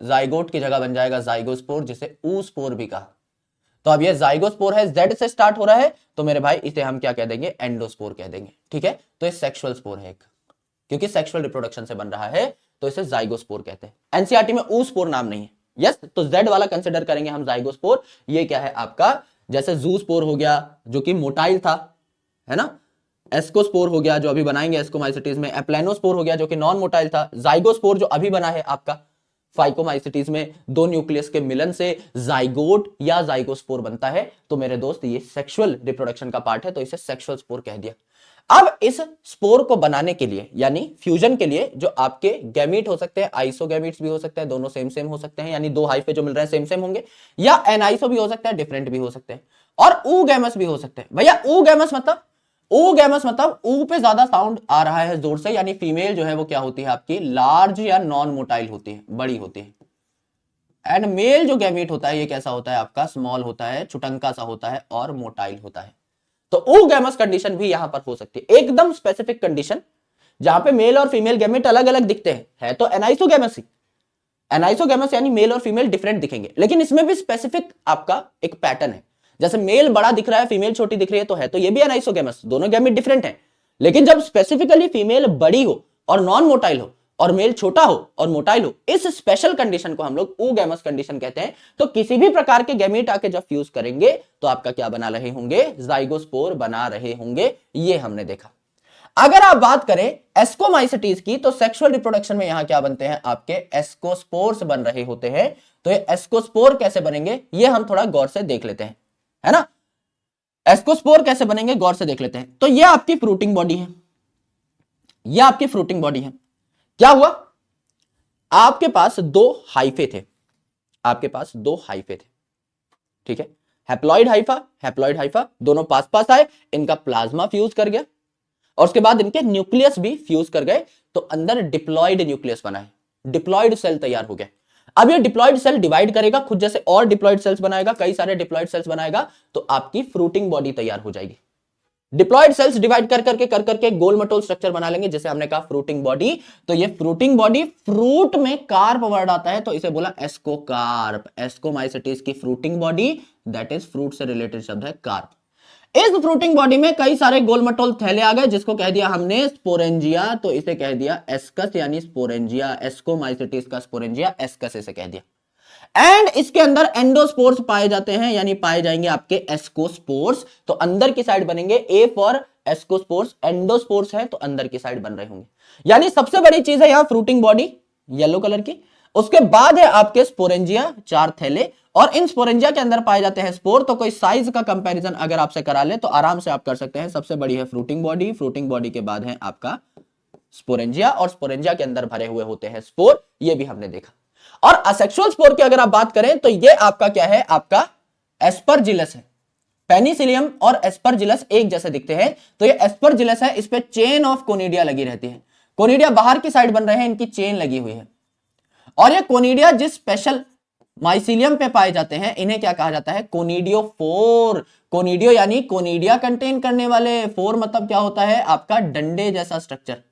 जाइगोट की जगह बन जाएगा जाइगोस्पोर, जिसे ऊस्पोर भी कहा। तो अब ये जाइगोस्पोर है, जेड से स्टार्ट हो रहा है, तो मेरे भाई इसे हम क्या कह देंगे, एंडोस्पोर कह देंगे। ठीक है, तो ये सेक्सुअल स्पोर है एक, क्योंकि सेक्सुअल रिप्रोडक्शन से बन रहा है तो इसे जाइगोस्पोर कहते हैं। एनसीईआरटी में ऊस्पोर नाम नहीं है। यस, तो जेड वाला कंसिडर करेंगे हम जाइगोस्पोर। ये क्या है आपका, जैसे जूस्पोर हो गया जो कि मोटाइल था, है ना, एस्कोस्पोर हो गया जो अभी बनाएंगे एस्कोमाइसिटीज में, एप्लेनोस्पोर हो गया जो कि नॉन मोटाइल था, जाइगोस्पोर जो अभी बना है आपका फाइकोमाइसिटीज में, दो न्यूक्लियस के मिलन से जाइगोट या जाइगोस्पोर बनता है। तो मेरे दोस्त ये सेक्सुअल रिप्रोडक्शन का पार्ट है तो इसे सेक्सुअल स्पोर कह दिया। अब इस स्पोर को बनाने के लिए यानी फ्यूजन के लिए जो आपके गैमीट हो सकते हैं, आइसोगैमीट्स भी हो सकते हैं, दोनों सेम सेम हो सकते हैं, यानी दो हाइफे जो मिल रहे हैं सेम सेम होंगे, या एनाइसो भी हो सकता है, डिफरेंट भी हो सकते हैं, और ऊगैमस भी हो सकते हैं। भैया ऊगैमस मतलब, ऊगैमस मतलब ऊ पे ज्यादा साउंड आ रहा है जोर से, यानी फीमेल जो है वो क्या होती है आपकी, लार्ज या नॉन मोटाइल होती है, बड़ी होती है। एंड मेल जो गैमीट होता है ये कैसा होता है आपका, स्मॉल होता है, छुटंका सा होता है और मोटाइल होता है। तो ऊगैमस कंडीशन भी यहां पर हो सकती है, एकदम स्पेसिफिक कंडीशन जहां पे मेल और फीमेल गैमेट अलग अलग दिखते हैं, है तो एनाइसोगैमस ही। एनाइसोगैमस यानी मेल और फीमेल डिफरेंट दिखेंगे, लेकिन इसमें भी स्पेसिफिक आपका एक पैटर्न है। जैसे मेल बड़ा दिख रहा है, फीमेल छोटी दिख रही है तो ये भी एनाइसोगैमस, दोनों गैमेट डिफरेंट हैं। लेकिन जब स्पेसिफिकली फीमेल बड़ी हो और नॉन मोटाइल हो और मेल छोटा हो और मोटाइल हो, इस स्पेशल कंडीशन को हम लोग ऊगैमस कंडीशन कहते हैं। तो किसी भी प्रकार के गैमेट आके जब फ्यूज करेंगे तो आपका क्या बना रहे होंगे, जाइगोस्पोर बना रहे होंगे। ये हमने देखा। अगर आप बात करें एस्कोमाइसिटीज की तो सेक्सुअल रिप्रोडक्शन में यहां क्या बनते हैं, आपके एस्कोस्पोर्स बन रहे होते हैं। तो ये एस्कोस्पोर कैसे बनेंगे ये हम थोड़ा गौर से देख लेते हैं, है ना। एस्कोस्पोर कैसे बनेंगे गौर से देख लेते हैं। तो ये आपकी फ्रूटिंग बॉडी है, ये आपकी फ्रूटिंग बॉडी है। क्या हुआ, आपके पास दो हाइफे थे, आपके पास दो हाइफे थे, ठीक है, हैप्लॉइड हाइफा दोनों पास पास आए, इनका प्लाज्मा फ्यूज कर गया और उसके बाद इनके न्यूक्लियस भी फ्यूज कर गए, तो अंदर डिप्लॉइड न्यूक्लियस बना है, डिप्लॉइड सेल तैयार हो गया। अब ये डिप्लॉइड सेल डिवाइड करेगा खुद जैसे और डिप्लॉइड सेल्स बनाएगा, कई सारे डिप्लॉइड सेल्स बनाएगा, तो आपकी फ्रूटिंग बॉडी तैयार हो जाएगी। डिप्लॉइड सेल्स डिवाइड कर करके गोल मटोल स्ट्रक्चर बना लेंगे, जैसे हमने कहा फ्रूटिंग बॉडी। तो ये फ्रूटिंग बॉडी, फ्रूट में कार्प वर्ड आता है तो इसे बोला एस्कोकार्प। एस्कोमाइसिटीज की fruiting body, that is fruit से रिलेटेड शब्द है कार्प। इस फ्रूटिंग बॉडी में कई सारे गोल मटोल थैले आ गए, जिसको कह दिया हमने स्पोरेंजिया, तो इसे कह दिया एस्कस यानी स्पोरेंजिया। एस्कोमाइसिटीज का स्पोरेंजिया एस्कस इसे कह दिया। एंड इसके अंदर एंडोस्पोर्स पाए जाते हैं, यानी पाए जाएंगे आपके एस्कोस्पोर्स। तो अंदर की साइड बनेंगे, ए फॉर एस्कोस्पोर्स, एंडोस्पोर्स है तो अंदर की साइड बन रहे होंगे। यानी सबसे बड़ी चीज है यहां फ्रूटिंग बॉडी येलो कलर की, उसके बाद है आपके स्पोरेंजिया, चार थैले, और इन स्पोरेंजिया के अंदर पाए जाते हैं स्पोर। तो कोई साइज का कंपैरिजन अगर आपसे करा ले तो आराम से आप कर सकते हैं। सबसे बड़ी है फ्रूटिंग बॉडी, फ्रूटिंग बॉडी के बाद है आपका स्पोरेंजिया, और स्पोरेंजिया के अंदर भरे हुए होते हैं स्पोर, ये भी हमने देखा। और असेक्सुअल स्पोर की अगर आप बात करें तो ये आपका क्या है, आपका एस्परजिलस है। पेनिसिलियम और एस्परजिलस एक जैसे दिखते हैं, तो ये एस्परजिलस है, इस पे चेन ऑफ कोनिडिया लगी रहती है। कोनिडिया बाहर की साइड बन रहे हैं, इनकी चेन लगी हुई है। और ये कोनिडिया जिस स्पेशल माइसीलियम पे पाए जाते हैं इन्हें क्या कहा जाता है? कोनिडियोफोर। कोनिडियो यानी कोनिडिया कंटेन करने वाले, फोर मतलब क्या होता है? आपका डंडे जैसा स्ट्रक्चर।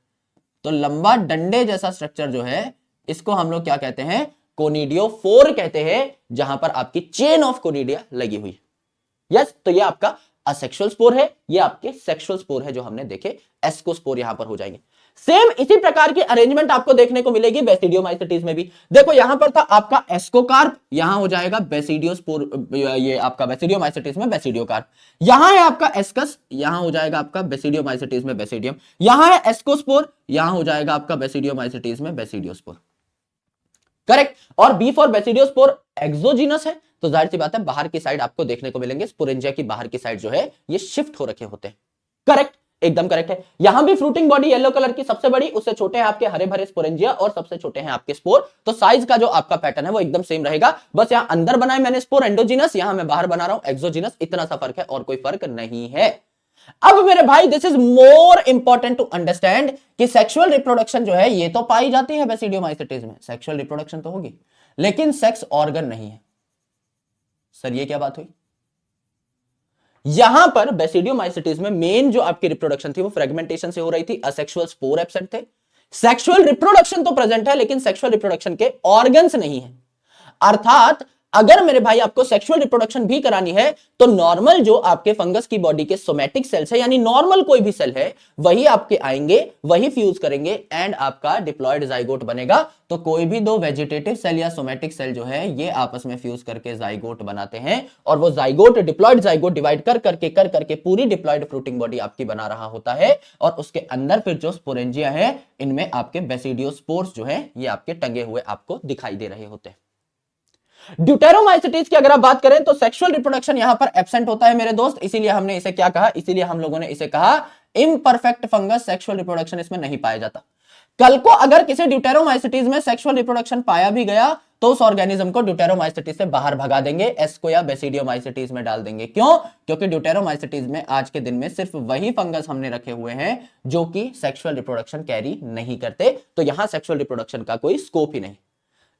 तो लंबा डंडे जैसा स्ट्रक्चर जो है इसको हम लोग क्या कहते हैं? कोनिडियोफोर कहते हैं, जहां पर आपकी चेन ऑफ कोनिडिया लगी हुई है। यस, तो ये आपका असेक्सुअल स्पोर है, ये आपके सेक्सुअल स्पोर है जो हमने देखे, एस्कोस्पोर यहां पर हो जाएंगे। सेम इसी प्रकार की अरेंजमेंट आपको देखने को मिलेगी बेसिडियोमाइसेटीज में भी। देखो यहां पर था आपका एस्कोकार्प, यहां हो जाएगा बेसिडियोस्पोर, ये आपका बेसिडियोमाइसेटीज में बेसिडियोकार्प। यहां है आपका एस्कस, यहां हो जाएगा आपका बेसिडियोमाइसेटीज में बेसिडियम। यहां है एस्कोस्पोर, यहां हो जाएगा आपका बेसिडियोमाइसेटीज में बेसिडियोस्पोर। करेक्ट। और बी फॉर बेसिडियोस्पोर एक्सोजीनस है, तो जाहिर सी बात है बाहर की साइड आपको देखने को मिलेंगे, स्पोरेंजिया की बाहर की साइड जो है ये शिफ्ट हो रखे होते हैं। करेक्ट, एकदम करेक्ट है। यहां भी फ्रूटिंग बॉडी येलो कलर की, सबसे बड़ी, उससे छोटे हैं आपके हरे भरे स्पोरेंजिया और सबसे छोटे हैं आपके स्पोर। तो साइज का जो आपका पैटर्न है वो एकदम सेम रहेगा, बस यहां अंदर बनाए मैंने स्पोर एंडोजीनस, यहां मैं बाहर बना रहा हूं एक्सोजीनस, इतना सा फर्क है और कोई फर्क नहीं है। अब मेरे भाई this is more important to understand कि सेक्सुअल रिप्रोडक्शन जो है ये तो पाई जाती है बेसिडियोमाइसेटीज में, सेक्सुअल रिप्रोडक्शन तो होगी, लेकिन सेक्स ऑर्गन नहीं है। सर ये क्या बात हुई? यहां पर बेसिडियोमाइसेटीज में मेन जो आपकी रिप्रोडक्शन थी वो फ्रेगमेंटेशन से हो रही थी, असेक्सुअल स्पोर एब्सेंट थे। सेक्सुअल रिप्रोडक्शन तो प्रेजेंट है लेकिन सेक्सुअल रिप्रोडक्शन के ऑर्गन्स नहीं है। अर्थात अगर मेरे भाई आपको सेक्सुअल रिप्रोडक्शन भी करानी है तो नॉर्मल जो आपके फंगस की बॉडी के सोमैटिक सेल्स है, यानी नॉर्मल कोई भी सेल है, वही आपके आएंगे, वही फ्यूज करेंगे एंड आपका डिप्लॉयड जाइगोट बनेगा। तो कोई भी दो वेजिटेटिव सेल या सोमैटिक सेल जो है ये आपस में फ्यूज करके जाइगोट बनाते हैं और वो जाइगोट डिप्लॉयड जाइगोट डिवाइड कर करके पूरी डिप्लॉयड फ्रूटिंग बॉडी आपकी बना रहा होता है। और उसके अंदर फिर जो स्पोरेंजिया है इनमें आपके बेसिडियोस्पोर्स जो है ये आपके टंगे हुए आपको दिखाई दे रहे होते हैं। ड्यूटेरोमाइसेटीज की अगर आप बात करें तो सेक्सुअल रिप्रोडक्शन यहां पर एब्सेंट होता है मेरे दोस्त, इसीलिए हमने इसे क्या कहा? इसीलिए हम लोगों ने इसे कहा इम्परफेक्ट फंगस, सेक्सुअल रिप्रोडक्शन इसमें नहीं पाया जाता। कल को अगर किसी ड्यूटेरोमाइसेटीज में सेक्सुअल रिप्रोडक्शन पाया भी गया तो उस ऑर्गेनिज्म को ड्यूटेरोमाइसेटीज से बाहर भगा देंगे, एस्को या बेसिडियोमाइसेटीज में डाल देंगे। क्यों? क्योंकि ड्यूटेरोमाइसेटीज में आज के दिन में सिर्फ वही फंगस हमने रखे हुए हैं जो कि सेक्सुअल रिप्रोडक्शन कैरी नहीं करते, तो यहां सेक्सुअल रिप्रोडक्शन का कोई स्कोप ही नहीं।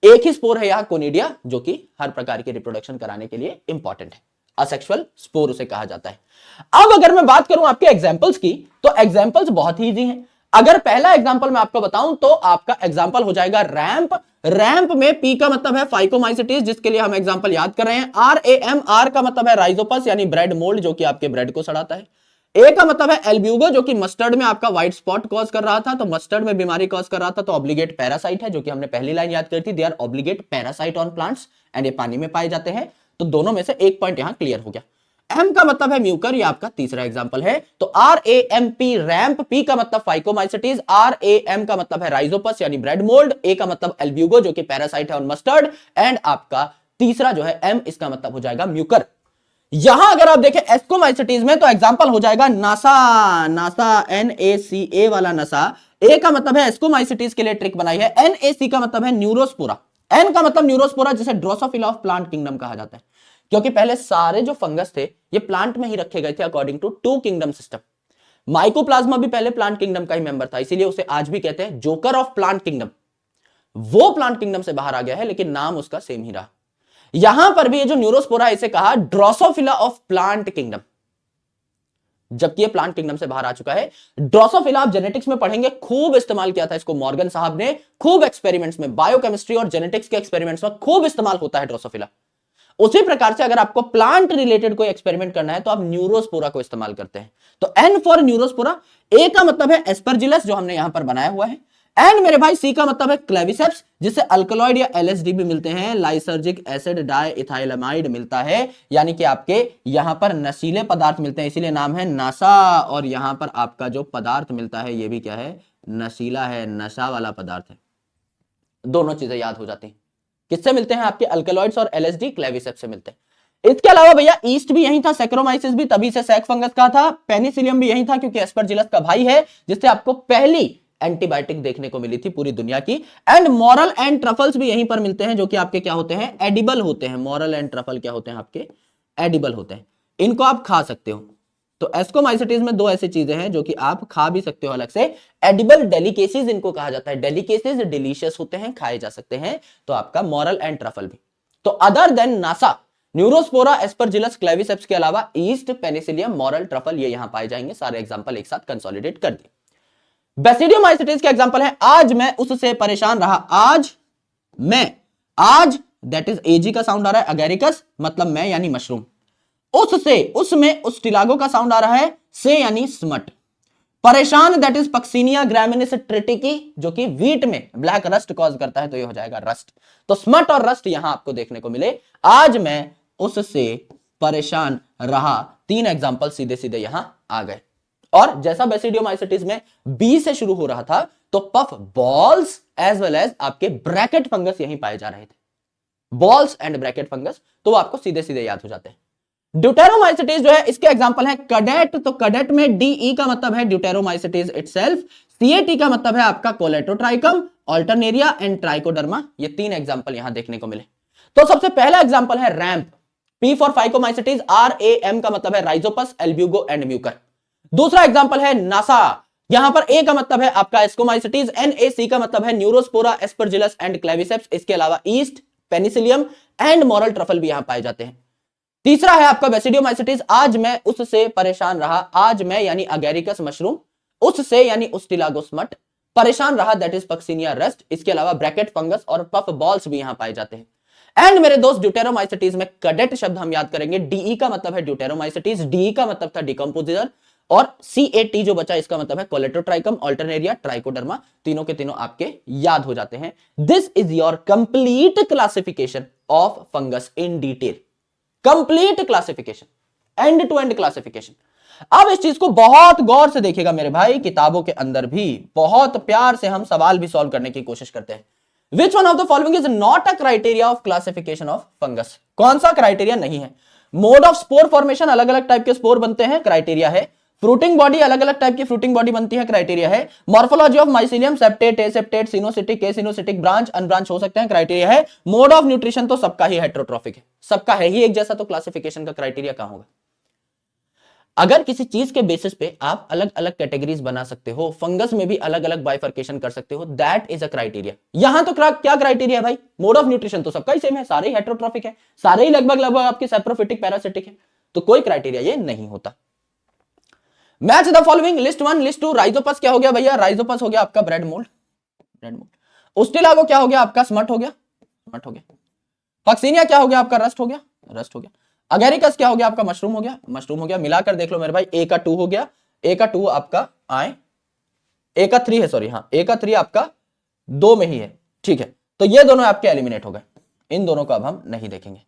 एक ही स्पोर है यहां कोनिडिया जो कि हर प्रकार की रिप्रोडक्शन कराने के लिए इंपॉर्टेंट है, असेक्सुअल स्पोर उसे कहा जाता है। अब अगर मैं बात करूं आपके एग्जांपल्स की तो एग्जांपल्स बहुत ही इजी हैं। अगर पहला एग्जांपल मैं आपको बताऊं तो आपका एग्जांपल हो जाएगा रैंप। रैंप में पी का मतलब है फाइकोमाइसेटीज, जिसके लिए हम एग्जांपल याद कर रहे हैं। RAM, आर का मतलब है राइजोपस यानी ब्रेड मोल्ड जो कि आपके ब्रेड को सड़ाता है। ए का मतलब है एल्ब्यूगो जो कि मस्टर्ड में आपका व्हाइट स्पॉट कॉज कर रहा था, तो मस्टर्ड में बीमारी कॉज कर रहा था, तो ऑब्लिगेट पैरासाइट है, जो कि हमने पहली लाइन याद करी थी, they are obligate parasite on plants and ये पानी में पाए जाते हैं। तो दोनों में से एक पॉइंट यहां क्लियर हो गया। एम का मतलब है म्यूकर, ये आपका तीसरा एग्जांपल है। तो RAMP रैंप, पी का मतलब फाइकोमाइसेटीज, RAM का मतलब है राइजोपस यानी ब्रेड मोल्ड, ए का मतलब एल्ब्यूगो जो कि पैरासाइट है ऑन मस्टर्ड, एंड आपका तीसरा जो है एम, इसका मतलब हो जाएगा म्यूकर। यहां अगर आप देखें एस्कोमाइसेटीज में तो एग्जांपल हो जाएगा नासा, नासा NACA वाला नसा। ए का मतलब है एस्कोमाइसेटीज के लिए ट्रिक बनाई है। NAC का मतलब है न्यूरोस्पोरा, एन का मतलब न्यूरोस्पोरा जिसे ड्रोसोफिला ऑफ प्लांट किंगडम कहा जाता है, क्योंकि पहले सारे जो फंगस थे ये प्लांट में ही रखे गए थे according to 2 kingdom system. Mycoplasma भी पहले प्लांट किंगडम का ही मेंबर था, इसीलिए उसे आज भी कहते हैं जोकर ऑफ प्लांट किंगडम। वो प्लांट किंगडम से बाहर आ गया है लेकिन नाम उसका सेम ही रहा। यहां पर भी ये जो न्यूरोस्पोरा इसे कहा ड्रोसोफिला ऑफ प्लांट किंगडम, जबकि ये प्लांट किंगडम से बाहर आ चुका है। ड्रोसोफिला आप जेनेटिक्स में पढ़ेंगे, खूब इस्तेमाल किया था इसको मॉर्गन साहब ने, खूब एक्सपेरिमेंट्स में, बायोकेमिस्ट्री और जेनेटिक्स के एक्सपेरिमेंट्स में खूब इस्तेमाल होता है ड्रोसोफिला। उसी प्रकार से अगर आपको प्लांट रिलेटेड कोई एक्सपेरिमेंट करना है तो आप न्यूरोस्पोरा को इस्तेमाल करते हैं। तो एन फॉर न्यूरोस्पोरा, ए का मतलब है एस्परजिलस जो हमने यहां पर बनाया हुआ है, एंड मेरे भाई सी का मतलब है क्लेविसेप्स जिससे अल्कलॉइड या LSD भी मिलते हैं, लाइसर्जिक एसिड डाइइथाइलामाइड मिलता है, यानी कि आपके यहां पर नशीले पदार्थ मिलते हैं, इसीलिए नाम है नासा। और यहां पर आपका जो पदार्थ मिलता है ये भी क्या है? नशीला है, नशा वाला पदार्थ है। दोनों चीजें याद हो जाती हैं। किससे मिलते हैं? आपके अल्कलॉइड्स और LSD क्लेविसेप्स से मिलते हैं। इसके अलावा भैया ईस्ट भी यही था, सेक्रोमाइसिस भी तभी से सैक फंगस का था, पेनिसिलियम भी यही था क्योंकि एस्परजिलस का भाई है, जिससे आपको पहली एंटीबायोटिक देखने को मिली थी पूरी दुनिया की। एंड मॉरल एंड ट्रफल्स भी यहीं पर मिलते हैं जो कि आपके क्या होते हैं? एडिबल होते हैं। मॉरल एंड ट्रफल क्या होते हैं? आपके एडिबल होते हैं, इनको आप खा सकते हो। तो एस्कोमाइसिटीज में दो ऐसी चीजें हैं जो कि आप खा भी सकते हो अलग से, एडिबल डेलिकेसीज इनको कहा जाता है। डेलिकेसीज डिलीशियस होते हैं, खाए जा सकते हैं, तो आपका मॉरल एंड ट्रफल भी। तो other than NASA, Neurospora, Aspergillus, Claviceps के अलावा ईस्ट, पेनिसिलियम, मॉरल, ट्रफल ये यहां पाए जाएंगे। सारे एग्जांपल एक साथ कंसोलिडेट कर दिए। बेसिडियोमाइसिटीज के एग्जांपल है आज मैं उससे परेशान रहा, आज मैं, आज दैट इज एजी का साउंड आ रहा है, अगेरिकस मतलब मैं यानी मशरूम, उससे, उसमें उस्टिलागो का साउंड आ रहा है, से यानी स्मट, परेशान दैट इज पक्सिनिया ग्रामिनिस ट्रिटिकी जो कि व्हीट में ब्लैक रस्ट कॉज करता है, तो ये हो जाएगा रस्ट। तो स्मट और रस्ट यहां आपको देखने को मिले। आज मैं उससे परेशान रहा, तीन एग्जांपल सीधे सीधे यहां आ गए। और जैसा बेसिडियोमाइसिटीज में बी से शुरू हो रहा था, तो puff balls as well as आपके ब्रैकेट फंगस यहीं पाए जा रहे थे, बॉल्स एंड ब्रैकेट फंगस, तो आपको सीधे सीधे याद हो जाते हैं। ड्यूटेरोमाइसिटीज जो है इसके एग्जांपल है कैडेट, तो कैडेट में डीई का मतलब है ड्यूटेरोमाइसिटीज इटसेल्फ, सीएटी का मतलब है आपका कोलेटोट्राइकम, अल्टरनेरिया एंड ट्राइकोडर्मा। ये तीन एग्जांपल यहां देखने को मिले। तो सबसे पहला एग्जांपल है रैंप, पी फॉर फाइकोमाइसिटीज, आरएएम का मतलब है राइजोपस, एल्ब्यूगो एंड म्यूकर। दूसरा एग्जांपल है नासा, यहां पर ए का मतलब है आपका एस्कोमाइसिटीज, एनएसी का मतलब है न्यूरोस्पोरा, एस्परजिलस एंड क्लेविसेप्स, इसके अलावा east, Penicillium and moral truffle भी यहां पाए जाते हैं। तीसरा है आपका बेसिडियोमाइसिटीज, आज मैं उससे परेशान रहा, आज मैं यानी अगेरिकस मशरूम, उससे यानी उस्टिलागोस मट, परेशान रहा दैट इज पक्सिनिया रस्ट, इसके अलावा ब्रैकेट फंगस और पफ बॉल्स भी यहां पाए जाते हैं। एंड मेरे दोस्त ड्यूटेरोमाइसिटीज में कैडेट शब्द हम याद करेंगे, डीई का मतलब है ड्यूटेरोमाइसिटीज, डीई का मतलब था डिकम्पोजिटर, और सीएटी जो बचा इसका मतलब है कोलेटोट्राइकम, अल्टरनेरिया, ट्राइकोडर्मा, तीनों के तीनों आपके याद हो जाते हैं। This is your complete classification of fungus in detail, complete classification, end to end classification. अब इस चीज को बहुत गौर से देखिएगा मेरे भाई, किताबों के अंदर भी बहुत प्यार से हम सवाल भी सॉल्व करने की कोशिश करते हैं। Which one of the following is not a criteria of classification of fungus, कौन सा क्राइटेरिया नहीं है? मोड ऑफ स्पोर फॉर्मेशन, अलग अलग टाइप के स्पोर बनते हैं, क्राइटेरिया है। फ्रूटिंग बॉडी, अलग अलग टाइप की फ्रूटिंग बॉडी बनती है, क्राइटेरिया है। Morphology of mycelium, septate, aseptate, coenocytic, acoenocytic, branch, unbranch हो सकते हैं, क्राइटेरिया है। मोड ऑफ न्यूट्रिशन तो सबका ही हेटेरोट्रॉफिक है, सबका है ही एक जैसा, तो क्लासिफिकेशन का क्राइटेरिया कहां होगा? अगर किसी चीज के बेसिस पे आप अलग अलग कैटेगरीज बना सकते हो, फंगस में भी अलग अलग बाइफर्केशन कर सकते हो, दैट इज अ क्राइटेरिया। यहां तो क्या क्राइटेरिया है भाई? मोड ऑफ न्यूट्रिशन तो सबका ही सेम है, सारे ही हेटेरोट्रॉफिक है, सारे ही लगभग लगभग आपके सैप्रोफिटिक, पैरासिटिक है, तो कोई क्राइटेरिया ये नहीं होता। Match the following, list one, list two. Rhizopus क्या हो गया भैया? राइजोपस हो गया आपका bread mould, bread mould. Ustilago क्या हो गया आपका? स्मट हो गया, स्मट हो गया। पक्सिनिया क्या हो गया आपका? रस्ट हो गया, रस्ट हो गया। अगेरिकस क्या हो गया आपका? मशरूम हो गया, मशरूम हो गया। मिलाकर देख लो मेरे भाई, ए का 2 हो गया, ए का 2 आपका आए, ए का 3 है, सॉरी हाँ, ए का 3 आपका 2 में ही है, ठीक है। तो ये दोनों आपके एलिमिनेट हो गए, इन दोनों को अब हम नहीं देखेंगे।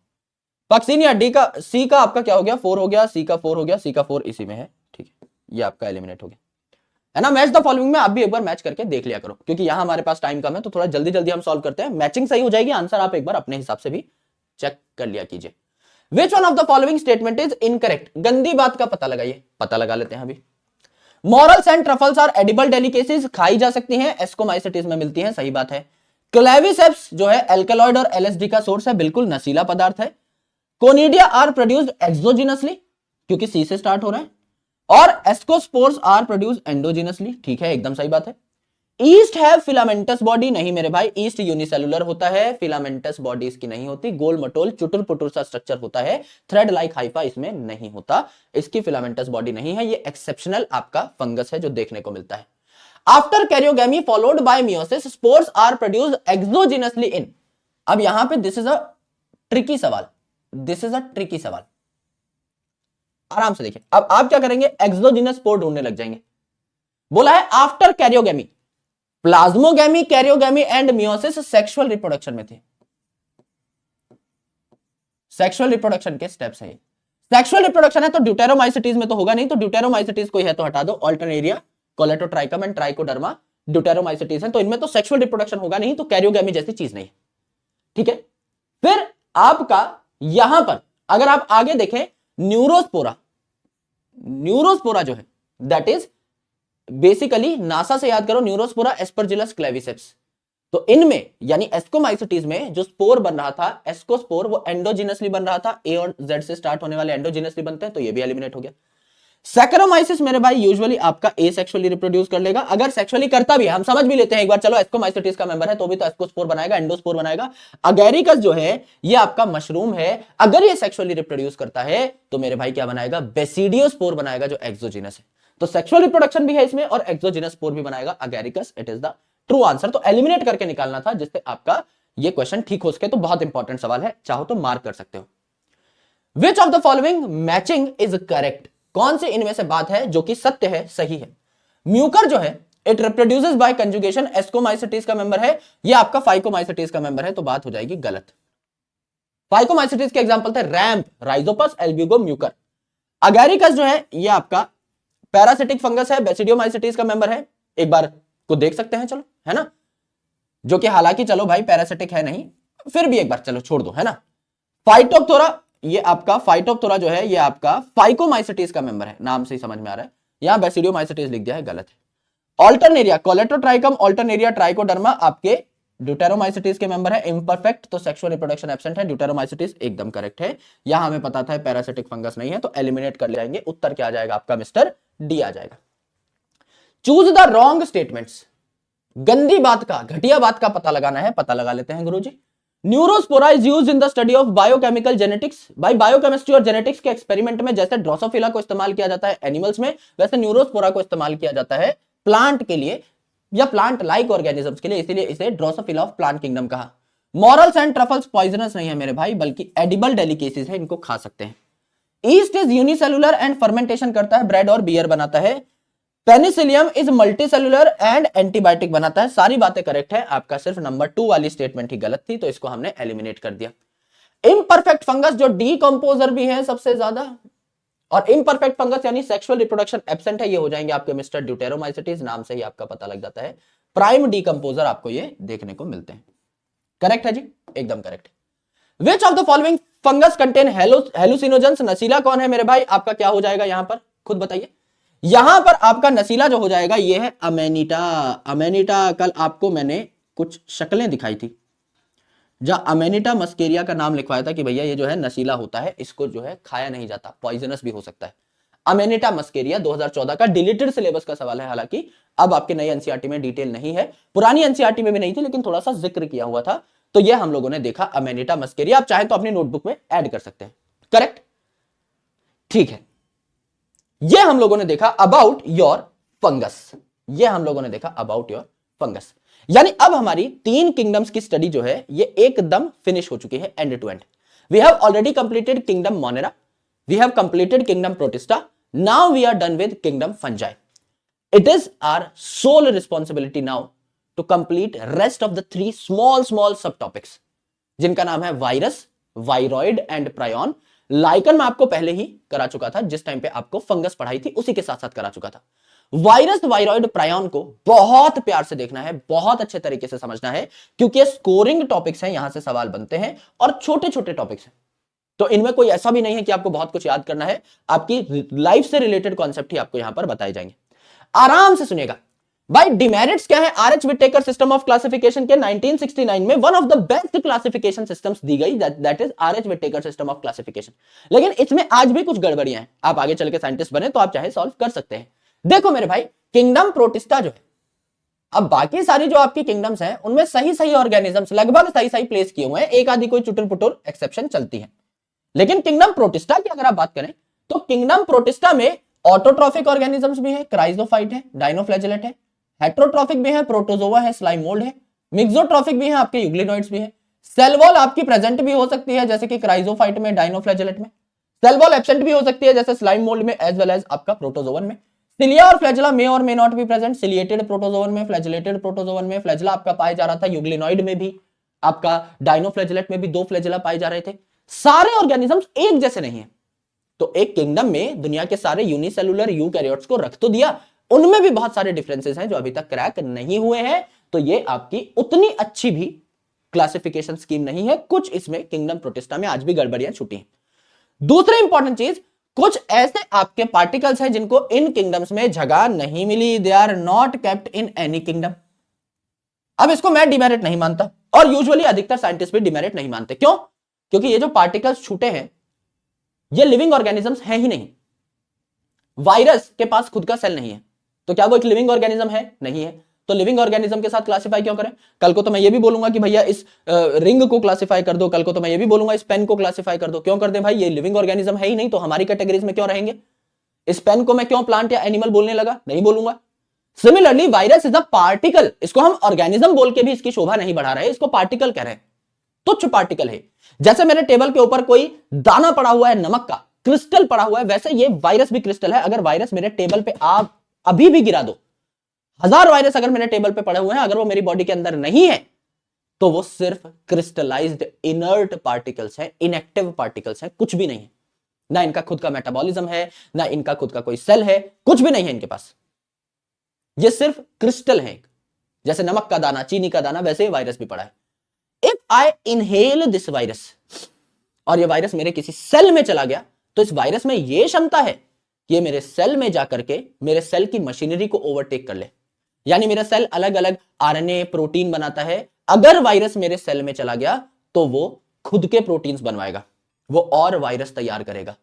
पक्सिनिया डी का, सी का आपका क्या हो गया? 4 हो गया, सी का 4 हो गया, सी का 4 इसी में है, ठीक है, ये आपका एलिमिनेट हो गया, है ना। मैच द फॉलोइंग में आप भी एक बार मैच करके देख लिया करो, क्योंकि यहां हमारे पास टाइम कम है, तो थोड़ा जल्दी जल्दी हम सॉल्व करते हैं, मैचिंग सही हो जाएगी, आंसर आप एक बार अपने हिसाब से भी चेक कर लिया कीजिए। Which one of the following statement is incorrect? गंदी बात का पता लगाइए, पता लगा लेते हैं अभी। Morels and truffles are edible delicacies, खाई जा सकती हैं, एस्कोमाइसिटीज में मिलती हैं, सही बात है। क्लेविसेप्स जो है एल्कलॉइड और एलएसडी का सोर्स है, बिल्कुल नशीला पदार्थ है। कोनिडिया आर प्रोड्यूस्ड एक्सोजिनसली, क्योंकि सी से स्टार्ट हो रहा है, और एस्कोस्पोर्स आर प्रोड्यूस्ड एंडोजिनसली, ठीक है, एकदम सही बात है। ईस्ट है फिलामेंटस बॉडी, नहीं मेरे भाई, ईस्ट यूनिसेलुलर होता है, फिलामेंटस बॉडी इसकी नहीं होती, गोल मटोल चुटुर पुटुर सा स्ट्रक्चर होता है, थ्रेड लाइक हाइफा इसमें नहीं होता, इसकी फिलामेंटस बॉडी नहीं है, ये एक्सेप्शनल आपका फंगस है जो देखने को मिलता है। After karyogamy followed by meiosis, spores are produced exogenously in. अब यहां पे दिस इज अ ट्रिकी सवाल, दिस इज अ ट्रिकी सवाल, आराम से देखिए। अब आप क्या करेंगे? एक्सोजिनस स्पोर ढूंढने लग जाएंगे। बोला है after karyogamy, plasmogamy, karyogamy and meiosis sexual reproduction में थे, सेक्सुअल रिप्रोडक्शन के स्टेप्स है। सेक्सुअल रिप्रोडक्शन है तो ड्यूटेरोमाइसिटीज में तो होगा नहीं, तो ड्यूटेरोमाइसिटीज कोई है तो हटा दो, Alternaria, Colletotrichum and trichoderma deuteromycetes है, तो इनमें तो सेक्सुअल रिप्रोडक्शन होगा नहीं, तो कैरियोगेमी जैसी चीज नहीं है, ठीक है। फिर आपका यहां पर अगर आप आगे देखें, न्यूरोस्पोरा, न्यूरोस्पोरा जो है दैट इज बेसिकली नासा से याद करो, न्यूरोस्पोरा, एस्परजिलस, क्लेविसेप्स, तो इनमें यानी एस्कोमाइसिटीज में जो स्पोर बन रहा था, एस्कोस्पोर, वो एंडोजिनसली बन रहा था, ए और जेड से स्टार्ट होने वाले एंडोजिनसली बनते हैं, तो ये भी एलिमिनेट हो गया। सैकरोमाइसिस मेरे भाई यूजुअली आपका एसेक्सुअली रिप्रोड्यूस कर लेगा, अगर सेक्सुअली करता भी है, हम समझ भी लेते हैं एक बार, चलो एस्कोमाइसिटिस का मेंबर है तो भी तो एस्कोस्पोर बनाएगा, एंडोस्पोर बनाएगा। अगैरिकस जो है ये आपका मशरूम है, अगर ये सेक्सुअली रिप्रोड्यूस करता है तो मेरे भाई क्या बनाएगा, बेसिडियोस्पोर बनाएगा जो एक्सोजिनस है। तो सेक्सुअल रिप्रोडक्शन भी है इसमें और एक्सोजिनस स्पोर भी बनाएगा Agaricus. It is the true answer. तो एलिमिनेट करके निकालना था जिससे आपका ये क्वेश्चन ठीक हो सके। तो बहुत इंपॉर्टेंट सवाल है, चाहो तो मार्क कर सकते हो। विच of the following matching is correct, कौन से इनमें से बात है जो कि सत्य है, सही है। म्यूकर जो है it reproduces by conjugation, ascomycetes का मेंबर है, ये आपका फाइकोमाइसिटिस का मेंबर है, तो बात हो जाएगी गलत। फाइकोमाइसिटिस के एग्जांपल थे ramp, Rhizopus, Albugo, Mucor. Agaricus जो है ये आपका पैरासिटिक फंगस है, बेसिडियोमाइसिटिस का मेंबर है, एक बार को देख सकते हैं, चलो है ना, जो कि हालांकि चलो भाई पैरासिटिक है नहीं, फिर भी एक बार चलो छोड़ दो, है ना। फाइटोप्थोरा, ये आपका फाइटोप्थोरा जो है ये आपका फाइकोमाइसिटिस का मेंबर है, नाम से ही समझ में आ रहा है, यहां बेसिडियोमाइसिटिस लिख दिया है, गलत है। ऑल्टरनेरिया, कोलेटोट्राइकम ऑल्टरनेरिया ट्राइकोडर्मा आपके ड्यूटेरोमाइसिटिस के मेंबर है, इम्परफेक्ट, तो सेक्सुअल रिप्रोडक्शन एब्सेंट है, ड्यूटेरोमाइसिटिस एकदम करेक्ट है। यहां हमें पता था पैरासिटिक फंगस नहीं है, तो एलिमिनेट कर ले जाएंगे, उत्तर क्या आ जाएगा आपका मिस्टर डी आ जाएगा। चूज द रॉन्ग स्टेटमेंट्स, गंदी बात का, घटिया बात का पता लगाना है, पता लगा लेते हैं गुरुजी। Neurospora is used in the study of biochemical genetics, भाई बायोकेमिस्ट्री और जेनेटिक्स के एक्सपेरिमेंट में जैसे ड्रोसोफिला को इस्तेमाल किया जाता है एनिमल्स में, वैसे न्यूरोस्पोरा को इस्तेमाल किया जाता है प्लांट के लिए या प्लांट लाइक ऑर्गेनिजम्स के लिए, इसीलिए इसे ड्रोसोफिला ऑफ प्लांट किंगडम कहा। मॉरल्स एंड ट्रफल्स पॉइजनस नहीं है मेरे भाई, बल्कि एडिबल डेलिकेसीज है, इनको खा सकते हैं। East is unicellular and fermentation करता है, ब्रेड और बियर बनाता है। Penicillium is multicellular and antibiotic बनाता है। सारी बातें करेक्ट है, आपका सिर्फ नंबर 2 वाली स्टेटमेंट ही गलत थी, तो इसको हमने एलिमिनेट कर दिया। इम्परफेक्ट फंगस जो डीकंपोजर भी है सबसे ज्यादा, और इम्परफेक्ट फंगस यानी सेक्सुअल रिप्रोडक्शन एब्सेंट है, ये हो जाएंगे आपके मिस्टर ड्यूटेरोमाइसिटिस, नाम से ही आपका पता लग जाता है। प्राइम डीकंपोजर आपको ये देखने को मिलते हैं। करेक्ट है जी, एकदम correct. Which of the following fungus contain hallucinogens, नशीला कौन है मेरे भाई, आपका क्या हो जाएगा यहां पर, खुद बताइए। यहां पर आपका नशीला जो हो जाएगा ये है अमेनिटा। अमेनिटा कल आपको मैंने कुछ शक्लें दिखाई थी, जहां अमेनिटा मस्केरिया का नाम लिखवाया था कि भैया ये जो है नशीला होता है, इसको जो है खाया नहीं जाता, पॉइजनस भी हो सकता है। अमेनिटा मस्केरिया 2014 का डिलीटेड सिलेबस का सवाल है, हालांकि अब आपके नए एनसीईआरटी में डिटेल नहीं है, पुरानी एनसीईआरटी में भी नहीं थी लेकिन थोड़ा सा जिक्र किया हुआ था, तो ये हम लोगों ने देखा अमेनिटा मस्केरिया। आप चाहे तो अपनी नोटबुक में ऐड कर सकते हैं। करेक्ट, ठीक है। ये हम लोगों ने देखा अबाउट योर फंगस, ये हम लोगों ने देखा अबाउट योर फंगस। यानी अब हमारी 3 किंगडम्स की स्टडी जो है ये एकदम फिनिश हो चुकी है, end to end. We have already completed kingdom monera, we have completed kingdom protista, now we are done with kingdom fungi. It is our sole responsibility now to complete rest of the 3 small sub topics, जिनका नाम है virus, viroid and prion. Lichen में आपको पहले ही करा चुका था, जिस टाइम पे आपको फंगस पढ़ाई थी उसी के साथ साथ करा चुका था। वायरस, वायरॉइड, प्रायोन को बहुत प्यार से देखना है, बहुत अच्छे तरीके से समझना है, क्योंकि ये स्कोरिंग टॉपिक्स हैं, यहां से सवाल बनते हैं और छोटे छोटे टॉपिक्स हैं, तो इनमें कोई ऐसा भी नहीं है कि आपको बहुत कुछ याद करना है, आपकी लाइफ से रिलेटेड कॉन्सेप्ट ही आपको यहां पर बताए जाएंगे। आराम से सुनिएगा भाई। डिमेरिट्स क्या है, RH Whittaker system of classification के 1969 में one of the best classification systems दी गई, that is RH Whittaker system of classification. लेकिन इसमें आज भी कुछ गड़बड़ियां हैं, आप आगे चल के साइंटिस्ट बने तो आप चाहे सॉल्व कर सकते हैं। देखो मेरे भाई, किंगडम प्रोटिस्टा जो है, अब बाकी सारी जो आपकी किंगडम्स हैं उनमें सही सही ऑर्गेनिजम्स लगभग सही सही प्लेस किए हुए हैं, एक आदि कोई चुटुल पुटुल एक्सेप्शन चलती है। लेकिन किंगडम प्रोटिस्टा की अगर आप बात करें तो किंगडम प्रोटिस्टा में ऑटोट्रॉफिक ऑर्गेनिजम्स भी है, क्राइजोफाइट है, डायनोफ्लैजेलेट है, हेट्रोट्रॉफिक भी है, प्रोटोजोआ है, स्लाइम मोल्ड है, मिक्सोट्रॉफिक भी है, आपके यूग्लिनोइड्स भी है। सेल वॉल आपकी प्रेजेंट भी हो सकती है जैसे कि क्राइजोफाइट में, डायनोफ्लैजेलेट में। सेल वॉल एब्सेंट भी हो सकती है जैसे स्लाइम मोल्ड में एज वेल एज आपका प्रोटोजोवन में। सिलिया और फ्लैजेला मे और may not be present, ciliated protozoan में, फ्लैजेलेटेड प्रोटोजोवन में। फ्लैजेला आपका पाया जा रहा था यूग्लिनोइड में भी, आपका डायनोफ्लैजेलेट में भी 2 फ्लैजेला पाए जा रहे थे। सारे ऑर्गेनिजम्स एक जैसे नहीं है, तो एक किंगडम में दुनिया के सारे यूनिसेलुलर यूकैरियोट्स को रख तो दिया, उनमें भी बहुत सारे डिफरेंसेस हैं जो अभी तक क्रैक नहीं हुए हैं, तो ये आपकी उतनी अच्छी भी क्लासिफिकेशन स्कीम नहीं है। कुछ इसमें किंगडम प्रोटिस्टा में आज भी गड़बड़ियां छुटी हैं। दूसरी इंपॉर्टेंट चीज, कुछ ऐसे आपके पार्टिकल्स हैं जिनको इन किंगडम्स में जगह नहीं मिली, they are not kept in any kingdom. अब इसको मैं डिमेरिट नहीं मानता, और यूजुअली अधिकतर साइंटिस्ट भी डिमेरिट नहीं मानते। क्यों? क्योंकि ये जो पार्टिकल्स छूटे हैं ये लिविंग ऑर्गेनिजम्स हैं ही नहीं, वायरस के पास खुद का सेल नहीं है, तो क्या वो एक लिविंग ऑर्गेनिज्म है? नहीं है। तो लिविंग ऑर्गेनिज्म के साथ क्लासिफाई क्यों करें? कल को तो मैं ये भी बोलूंगा कि भैया इस रिंग को क्लासिफाई कर दो, कल को तो मैं ये भी बोलूंगा इस पेन को क्लासिफाई कर दो। क्यों कर दे भाई? ये लिविंग ऑर्गेनिज्म है ही नहीं, तो हमारी कैटेगरीज में क्यों रहेंगे? इस पेन को मैं क्यों प्लांट या एनिमल बोलने लगा? नहीं बोलूंगा। Similarly virus is a particle, इसको हम ऑर्गेनिज्म बोल के भी इसकी शोभा नहीं बढ़ा रहे, इसको पार्टिकल कह रहे हैं, तुच्छ पार्टिकल है। जैसे मेरे टेबल के ऊपर कोई दाना पड़ा हुआ है नमक का, क्रिस्टल पड़ा हुआ है, वैसे ये वायरस भी क्रिस्टल है। अगर वायरस मेरे टेबल पे आप अभी भी गिरा दो, 1000 वायरस अगर मेरे टेबल पे पड़े हुए हैं, अगर वो मेरी बॉडी के अंदर नहीं है, तो वो सिर्फ क्रिस्टलाइज्ड इनर्ट पार्टिकल्स हैं, इनएक्टिव पार्टिकल्स हैं, कुछ भी नहीं है। ना इनका खुद का मेटाबॉलिज्म है, ना इनका खुद का कोई सेल है, कुछ भी नहीं है इनके पास। ये सिर्फ क्रिस्टल है। जैसे नमक का दाना, चीनी का दाना, वैसे वायरस भी पड़ा है। If I inhale this virus, और ये वायरस मेरे किसी सेल में चला गया, तो इस वायरस में यह क्षमता है कि ये मेरे सेल में जाकर के मेरे सेल की मशीनरी को ओवरटेक कर ले। यानी मेरा सेल अलग अलग आरएनए प्रोटीन बनाता है, अगर वायरस मेरे सेल में चला गया तो वो खुद के प्रोटीन्स बनवाएगा, वो और वायरस तैयार करेगा।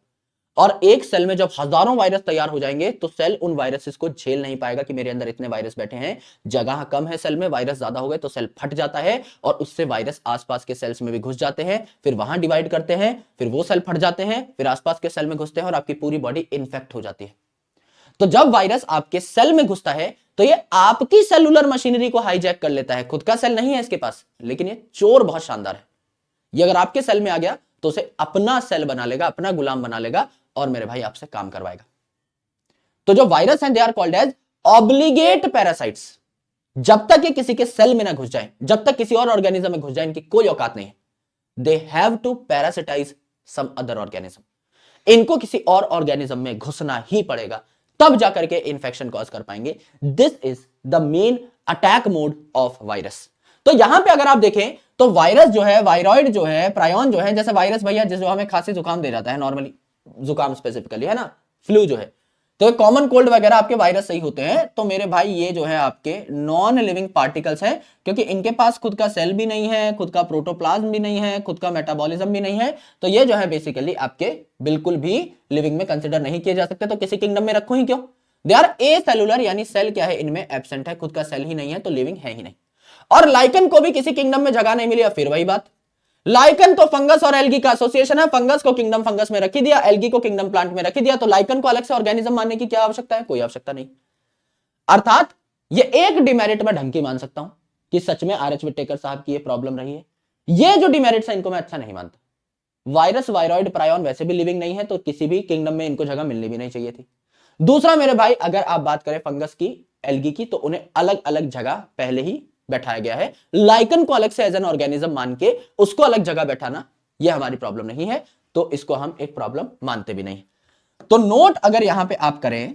और एक सेल में जब हजारों वायरस तैयार हो जाएंगे तो सेल उन वायरसेस को झेल नहीं पाएगा कि मेरे अंदर इतने वायरस बैठे हैं, जगह कम है सेल में, वायरस ज्यादा हो गए तो सेल फट जाता है और उससे वायरस आसपास के सेल्स में भी घुस जाते हैं, फिर वहां डिवाइड करते हैं, फिर वो सेल फट जाते हैं, फिर आसपास के सेल में घुसते हैं और आपकी पूरी बॉडी इन्फेक्ट हो जाती है। तो जब वायरस आपके सेल में घुसता है तो ये आपकी सेलुलर मशीनरी को हाईजैक कर लेता है। खुद का सेल नहीं है इसके पास, लेकिन ये चोर बहुत शानदार है। ये अगर आपके सेल में आ गया तो उसे अपना सेल बना लेगा, अपना गुलाम बना लेगा और मेरे भाई आपसे काम करवाएगा। तो जो वायरस हैं they are called as obligate parasites. जब तक ये किसी के सेल में ना घुस जाए, जब तक किसी और ऑर्गेनिज्म में घुस जाए, इनकी कोई औकात नहीं है। They have to parasitize some other organism. इनको किसी और ऑर्गेनिज्म में घुसना ही पड़ेगा, तब जाकर के इंफेक्शन कॉज कर पाएंगे। This is the main attack mode of virus. तो यहां पे अगर आप देखें तो वायरस जो है, वायरॉइड जो है, प्रायन जो है, जैसे वायरस भैया जिस जो हमें खांसी जुकाम दे जाता है नॉर्मली, जुकाम स्पेसिफिकली है ना, फ्लू जो है, तो कॉमन कोल्ड वगैरह आपके वायरस सही होते हैं। तो मेरे भाई ये जो है आपके नॉन लिविंग पार्टिकल्स हैं, क्योंकि इनके पास खुद का सेल भी नहीं है, खुद का प्रोटोप्लाज्म भी नहीं है, खुद का मेटाबॉलिज्म भी नहीं है। तो ये जो है बेसिकली आपके बिल्कुल भी लिविंग में कंसिडर नहीं किए जा सकते। तो किसी किंगडम में रखो ही क्यों? दे आर ए सेलुलर, यानी सेल क्या है इनमें एब्सेंट है, खुद का सेल ही नहीं है, तो लिविंग है ही नहीं। और लाइकन को भी किसी किंगडम में जगह नहीं मिली, फिर वही बात, लाइकन तो फंगस और एल्गी का एसोसिएशन है, फंगस को किंगडम फंगस में रखी दिया, एल्गी को किंगडम प्लांट में रखी दिया, तो लाइकन को अलग से ऑर्गेनिज्म मानने की क्या आवश्यकता है? कोई आवश्यकता नहीं। अर्थात ये एक डिमेरिट में ढंग की मान सकता हूं कि सच में आर एच विटेकर साहब की ये प्रॉब्लम रही है। ये जो डिमेरिट्स है इनको मैं अच्छा नहीं मानता। वायरस, वायरॉइड, प्रायन वैसे भी लिविंग नहीं है, तो किसी भी किंगडम में इनको जगह मिलनी भी नहीं चाहिए थी। दूसरा मेरे भाई, अगर आप बात करें फंगस की, एल्गी की, तो उन्हें अलग अलग जगह पहले ही बैठाया गया है। लाइकन को अलग से एज एन ऑर्गेनिज्म मान के उसको अलग जगह बैठाना यह हमारी प्रॉब्लम नहीं है, तो इसको हम एक प्रॉब्लम मानते भी नहीं। तो नोट अगर यहां पे आप करें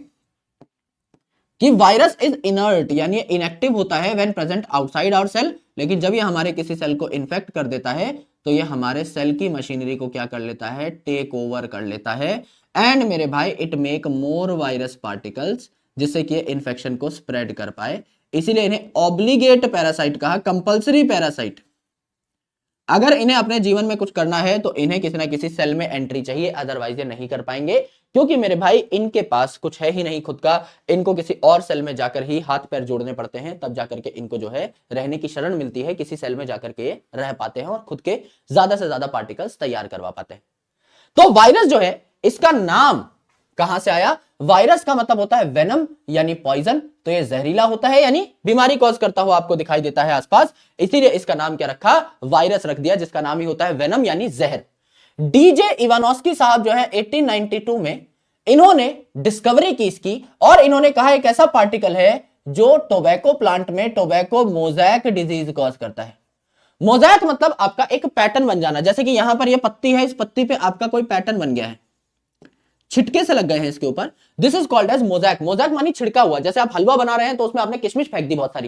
कि वायरस इज इनर्ट, यानी इनएक्टिव होता है when present outside our cell, लेकिन जब ये हमारे किसी सेल को इन्फेक्ट कर देता है तो ये हमारे सेल की मशीनरी को क्या कर लेता है? टेक ओवर कर लेता है। एंड मेरे भाई it make more virus particles, जिससे कि इन्फेक्शन को स्प्रेड कर पाए। इसीलिए इन्हें ऑब्लिगेट पैरासाइट कहा, कंपल्सरी पैरासाइट। अगर इन्हें अपने जीवन में कुछ करना है तो इन्हें किसी ना किसी सेल में एंट्री चाहिए, अदरवाइज ये नहीं कर पाएंगे, क्योंकि मेरे भाई इनके पास कुछ है ही नहीं खुद का। इनको किसी और सेल में जाकर ही हाथ पैर जोड़ने पड़ते हैं, तब जाकर के इनको जो है रहने की शरण मिलती है, किसी सेल में जाकर के रह पाते हैं और खुद के ज्यादा से ज्यादा पार्टिकल्स तैयार करवा पाते हैं। तो वायरस जो है, इसका नाम कहां से आया? वायरस का मतलब होता है वेनम, यानी पॉइजन। तो ये जहरीला होता है, यानी बीमारी कॉज करता हुआ आपको दिखाई देता है आसपास, इसीलिए इसका नाम क्या रखा? वायरस रख दिया, जिसका नाम ही होता है वेनम, यानी जहर। डीजे इवानोस्की साहब जो है 1892 में इन्होंने डिस्कवरी की इसकी, और इन्होंने कहा एक ऐसा पार्टिकल है जो टोबैको प्लांट में टोबैको मोज़ैक डिजीज कॉज करता है। मोज़ैक मतलब आपका एक पैटर्न बन जाना, जैसे कि यहां पर ये पत्ती है, इस पत्ती पे आपका कोई पैटर्न बन गया है, छिटके से लग गए हैं इसके ऊपर, this is called as mosaic. Mosaic मानी छिड़का हुआ। जैसे आप हलवा बना रहे हैं तो उसमें आपने किशमिश फेंक दी बहुत सारी,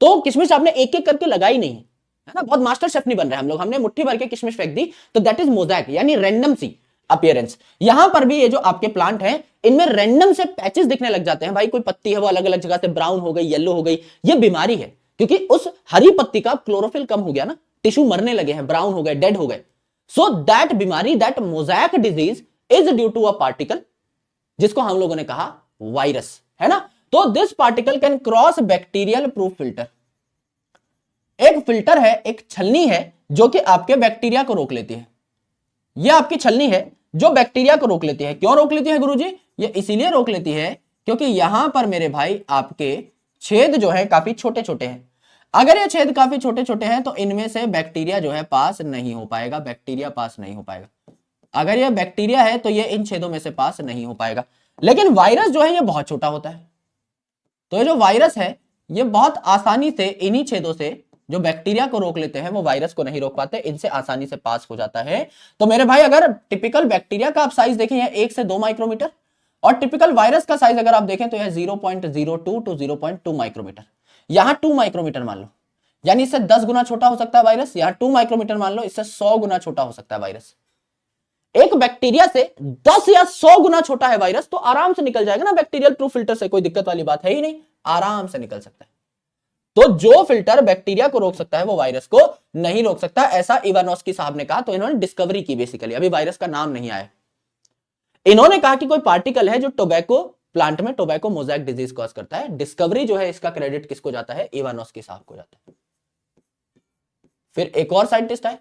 तो किशमिश आपने एक एक करके लगाई नहीं है ना, बहुत मास्टर शेफ नहीं बन रहे हम लोग, हमने मुट्ठी भर के किशमिश फेंक दी, तो दैट इज मोज़ैक, यानी रैंडम सी अपीयरेंस। यहां पर भी ये जो आपके प्लांट हैं इनमें रैंडम से पैचेस दिखने लग जाते हैं। भाई कोई पत्ती है वो अलग अलग जगह से ब्राउन हो गई, येलो हो गई, ये बीमारी है, क्योंकि उस हरी पत्ती का क्लोरोफिल कम हो गया ना, टिश्यू मरने लगे हैं, ब्राउन हो गए, डेड हो गए। सो दैट बीमारी, that mosaic disease is due to a particle जिसको हम लोगों ने कहा वायरस, है ना। तो this particle can cross bacterial proof filter. एक फिल्टर है, एक छलनी है जो कि आपके बैक्टीरिया को रोक लेती है। यह आपकी छलनी है जो बैक्टीरिया को रोक लेती है। क्यों रोक लेती है गुरुजी? ये इसीलिए रोक लेती है क्योंकि यहां पर मेरे भाई आपके छेद जो है काफी छोटे छोटे हैं। अगर ये छेद काफी छोटे छोटे हैं तो इनमें से बैक्टीरिया जो है पास नहीं हो पाएगा, बैक्टीरिया पास नहीं हो पाएगा। अगर ये बैक्टीरिया है तो ये इन छेदों में से पास नहीं हो पाएगा। लेकिन वायरस जो है ये बहुत छोटा होता है, तो ये जो वायरस है ये बहुत आसानी से इन्हीं छेदों से जो बैक्टीरिया को रोक लेते हैं वो वायरस को नहीं रोक पाते, इनसे आसानी से पास हो जाता है। तो मेरे भाई अगर टिपिकल बैक्टीरिया का आप साइज देखें यह 1 से 2 माइक्रोमीटर, और टिपिकल वायरस का साइज अगर आप देखें तो यह 0.02 टू 0.2 माइक्रोमीटर। यहां 2 माइक्रोमीटर मान लो, यानी इससे 10 गुना छोटा हो सकता है वायरस। यहां 2 माइक्रोमीटर मान लो, इससे 100 गुना छोटा हो सकता है वायरस। एक बैक्टीरिया से 10 या 100 गुना छोटा है वायरस, तो आराम से निकल जाएगा ना बैक्टीरियल प्रूफ फिल्टर से, कोई दिक्कत वाली बात है ही नहीं, आराम से निकल सकता है। तो जो फिल्टर बैक्टीरिया को रोक सकता है वो वायरस को नहीं रोक सकता, ऐसा इवानोस्की साहब ने कहा। तो इन्होंने डिस्कवरी की बेसिकली, अभी वायरस का नाम नहीं आया। इन्होंने कहा कि कोई पार्टिकल है जो टोबैको प्लांट में टोबैको मोज़ेक डिजीज कॉज करता है। डिस्कवरी जो है इसका क्रेडिट किसको जाता है? इवानोस्की साहब को जाता है। फिर एक और साइंटिस्ट आए,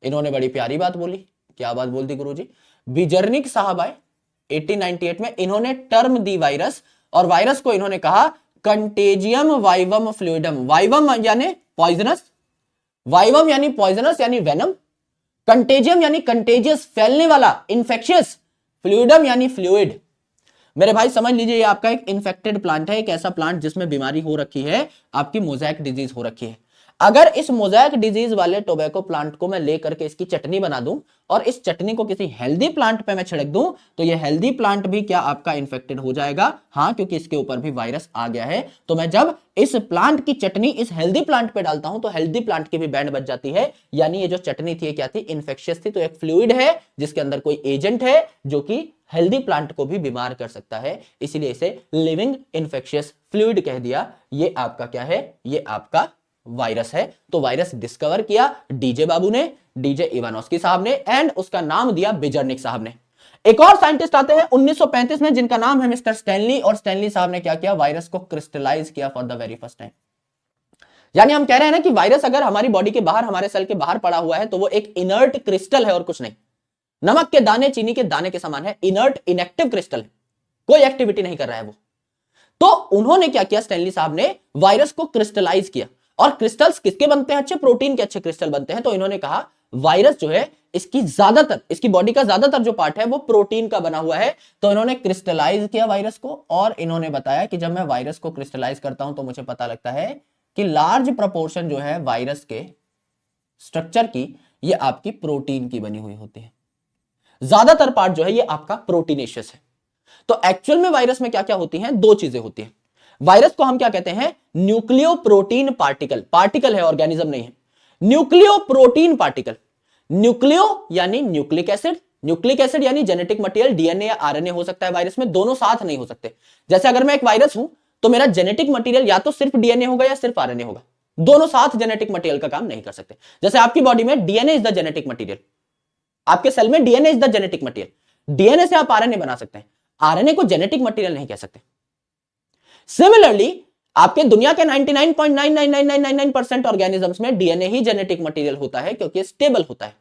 इन्होंने बड़ी प्यारी बात बोली। क्या बात बोल दी गुरुजी? बिजर्निक साहब आए 1898 में, इन्होंने टर्म दी वायरस, और वायरस को इन्होंने कहा कंटेजियम वाइवम फ्लूइडम। वाइवम यानी पॉइजनस, वाइवम यानी पॉइजनस यानी वेनम, कंटेजियम यानी कंटेजियस फैलने वाला इन्फेक्शियस, फ्लूइडम यानी फ्लूइड। मेरे भाई समझ लीजिए ये आपका एक इन्फेक्टेड प्लांट है, एक ऐसा प्लांट जिसमें बीमारी हो रखी है, आपकी मोज़ेक डिजीज हो रखी है। अगर इस मोज़ेक डिजीज वाले टोबैको प्लांट को मैं लेकर के इसकी चटनी बना दूं और इस चटनी को किसी हेल्दी प्लांट पे मैं छिड़क दूं, तो ये हेल्दी प्लांट भी क्या आपका इन्फेक्टेड हो जाएगा? हाँ, क्योंकि इसके ऊपर भी वायरस आ गया है। तो मैं जब इस प्लांट की चटनी इस हेल्दी प्लांट पे डालता हूं तो हेल्दी प्लांट की भी बैंड बच जाती है। यानी ये जो चटनी थी क्या थी? इन्फेक्शियस थी। तो एक फ्लूइड है जिसके अंदर कोई एजेंट है जो कि हेल्दी प्लांट को भी बीमार कर सकता है, इसीलिए इसे लिविंग इन्फेक्शियस फ्लूइड कह दिया। ये आपका क्या है? ये आपका वायरस है। तो वायरस डिस्कवर किया डीजे बाबू ने, डीजे इवानोस्की साहब ने, एंड उसका नाम दिया बिजर्निक साहब ने। एक और साइंटिस्ट आते हैं 1935 में जिनका नाम है मिस्टर स्टैनली, और स्टैनली साहब ने क्या किया? वायरस को क्रिस्टलाइज किया for the very first time. यानी हम कह रहे हैं ना कि वायरस अगर हमारी बॉडी के बाहर, हमारे सेल के बाहर पड़ा हुआ है तो वो एक इनर्ट क्रिस्टल है और कुछ नहीं। नमक के दाने, चीनी के दाने के समान है, इनर्ट इनएक्टिव क्रिस्टल है, कोई एक्टिविटी नहीं कर रहा है वो। तो उन्होंने क्या किया? स्टैनली साहब ने वायरस को क्रिस्टलाइज किया। और क्रिस्टल्स किसके बनते हैं? अच्छे प्रोटीन के अच्छे क्रिस्टल बनते हैं। तो इन्होंने कहा वायरस जो है इसकी ज्यादातर, इसकी बॉडी का ज्यादातर जो पार्ट है वो प्रोटीन का बना हुआ है। तो इन्होंने क्रिस्टलाइज किया वायरस को, और इन्होंने बताया कि जब मैं वायरस को क्रिस्टलाइज करता हूं तो मुझे पता लगता है कि लार्ज प्रोपोर्शन जो है वायरस के स्ट्रक्चर की, ये आपकी प्रोटीन की बनी हुई होती है। ज्यादातर पार्ट जो है ये आपका प्रोटीनेशियस है। तो एक्चुअल में वायरस में क्या क्या होती हैं? दो चीजें होती हैं। वायरस को हम क्या कहते हैं? Nucleo protein particle. पार्टिकल है, ऑर्गेनिज्म नहीं है। Nucleo protein particle. न्यूक्लियो यानी न्यूक्लिक एसिड, न्यूक्लिक एसिड यानी जेनेटिक मटेरियल, डीएनए या आरएनए हो सकता है वायरस में, दोनों साथ नहीं हो सकते। जैसे अगर मैं एक वायरस हूं तो मेरा जेनेटिक मटेरियल या तो सिर्फ डीएनए होगा या सिर्फ आरएनए होगा, दोनों साथ जेनेटिक मटेरियल का काम नहीं कर सकते। जैसे आपकी बॉडी में DNA is the genetic material, आपके सेल में DNA is the genetic material. DNA से आप आरएनए बना सकते हैं, आरएनए को जेनेटिक मटेरियल नहीं कह सकते। सिमिलरली आपके दुनिया के 99.99999% ऑर्गेनिजम्स में डीएनए ही जेनेटिक मटेरियल होता है क्योंकि स्टेबल होता है।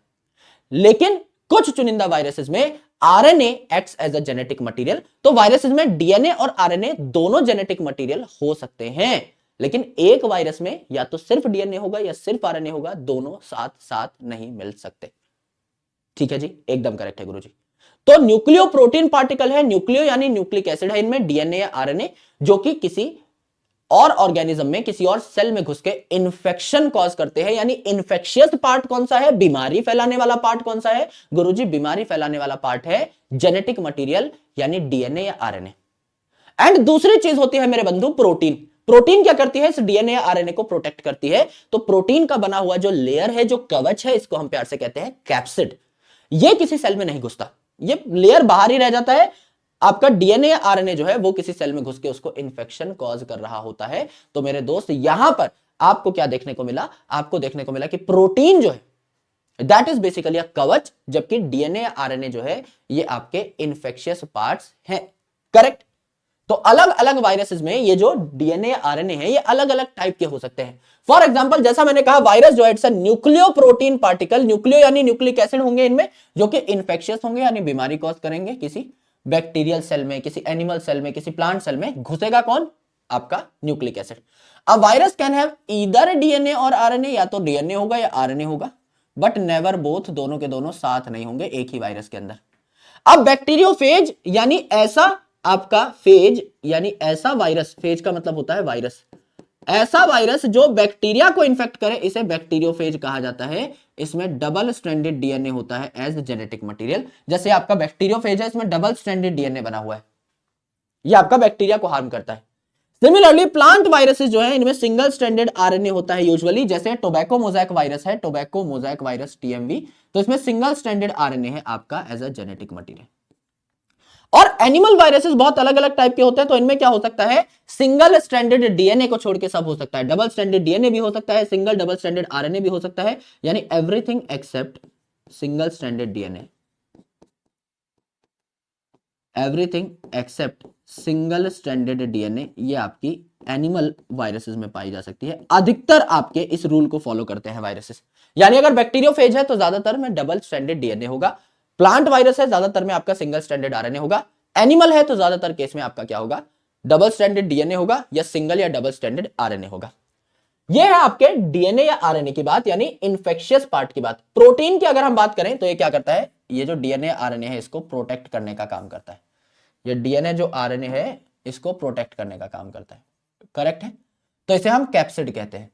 लेकिन कुछ चुनिंदा वायरसेस में RNA acts as a genetic material. तो वायरसेस में डीएनए और आरएनए दोनों जेनेटिक मटेरियल हो सकते हैं, लेकिन एक वायरस में या तो सिर्फ डीएनए होगा या सिर्फ आरएनए होगा, दोनों साथ साथ नहीं मिल सकते। ठीक है जी, एकदम करेक्ट है गुरुजी। तो न्यूक्लियो प्रोटीन पार्टिकल है, न्यूक्लियो यानी न्यूक्लिक एसिड है इनमें, डीएनए या आरएनए, जो कि किसी और ऑर्गेनिज्म में, किसी और सेल में घुस के इंफेक्शन कॉज करते हैं। यानी इंफेक्शियस पार्ट कौन सा है? बीमारी फैलाने वाला पार्ट कौन सा है गुरुजी? बीमारी फैलाने वाला पार्ट है जेनेटिक मटेरियल यानी डीएनए या आरएनए। एंड दूसरी चीज होती है मेरे बंधु प्रोटीन। प्रोटीन क्या करती है? इस डीएनए या आरएनए को प्रोटेक्ट करती है। तो प्रोटीन का बना हुआ जो लेयर है, जो कवच है, इसको हम प्यार से कहते हैं कैप्सिड। ये किसी सेल में नहीं घुसता, ये लेयर बाहर ही रह जाता है। आपका डीएनए या आरएनए जो है वो किसी सेल में घुस के उसको इंफेक्शन कॉज कर रहा होता है। तो मेरे दोस्त यहां पर आपको क्या देखने को मिला? आपको देखने को मिला कि प्रोटीन जो है दैट इज बेसिकली अ कवच, जबकि डीएनए आरएनए जो है ये आपके इन्फेक्शियस पार्ट्स हैं। करेक्ट। तो अलग अलग वायरसेस में ये जो डीएनए आरएनए है ये अलग अलग टाइप के हो सकते हैं। फॉर एग्जांपल जैसा मैंने कहा वायरस जो है it's a nucleo protein particle, nucleo यानी न्यूक्लिक एसिड होंगे इनमें जो कि इन्फेक्शियस होंगे यानी बीमारी कॉज करेंगे। किसी बैक्टीरियल सेल में, किसी एनिमल सेल में, किसी प्लांट सेल में घुसेगा कौन? आपका न्यूक्लिक एसिड। अब virus can have either DNA और आरएनए, या तो डीएनए होगा या आरएनए होगा, बट नेवर बोथ, दोनों के दोनों साथ नहीं होंगे एक ही वायरस के अंदर। अब बैक्टीरियोफेज यानी ऐसा आपका फेज, यानी ऐसा वायरस, फेज का मतलब होता है वायरस, ऐसा वायरस जो बैक्टीरिया को इन्फेक्ट करे इसे बैक्टीरियोफेज कहा जाता है। इसमें डबल स्ट्रैंडेड डीएनए होता है एज जेनेटिक मटेरियल। जैसे आपका बैक्टीरियोफेज है, इसमें डबल स्ट्रैंडेड डीएनए बना हुआ है, ये आपका बैक्टीरिया को हार्म करता है। सिमिलरली प्लांट वायरसेस जो है इनमें सिंगल स्ट्रैंडेड आरएनए होता है यूजुअली, जैसे टोबैको मोजाइक वायरस है, टोबैको मोजाइक वायरस टीएमवी, तो इसमें सिंगल स्ट्रैंडेड आरएनए है आपका एज अ जेनेटिक मटेरियल। और एनिमल वायरसेस बहुत अलग अलग टाइप के होते हैं, तो इनमें क्या हो सकता है, सिंगल स्ट्रैंडेड डीएनए को छोड़ के सब हो सकता है। डबल स्ट्रैंडेड डीएनए भी हो सकता है, सिंगल डबल स्ट्रैंडेड आरएनए भी हो सकता है, यानी everything except single stranded DNA, everything except single stranded DNA, ये आपकी एनिमल वायरसेस में पाई जा सकती है। अधिकतर आपके इस रूल को फॉलो करते हैं वायरसेस, यानी अगर बैक्टीरियोफेज है तो ज्यादातर में डबल स्ट्रैंडेड डीएनए होगा, प्लांट वायरस है ज्यादातर में आपका सिंगल स्ट्रैंडेड आरएनए होगा, एनिमल है तो ज्यादातर केस में आपका क्या होगा, डबल स्ट्रैंडेड डीएनए होगा या सिंगल या डबल स्ट्रैंडेड आरएनए होगा। ये है आपके डीएनए या आरएनए की बात, यानी इन्फेक्शियस पार्ट की बात। प्रोटीन की अगर हम बात करें तो ये क्या करता है, ये जो डीएनए आरएनए है इसको प्रोटेक्ट करने का काम करता है। ये डीएनए जो आरएनए है इसको प्रोटेक्ट करने का काम करता है। करेक्ट है। तो इसे हम कैप्सिड कहते हैं,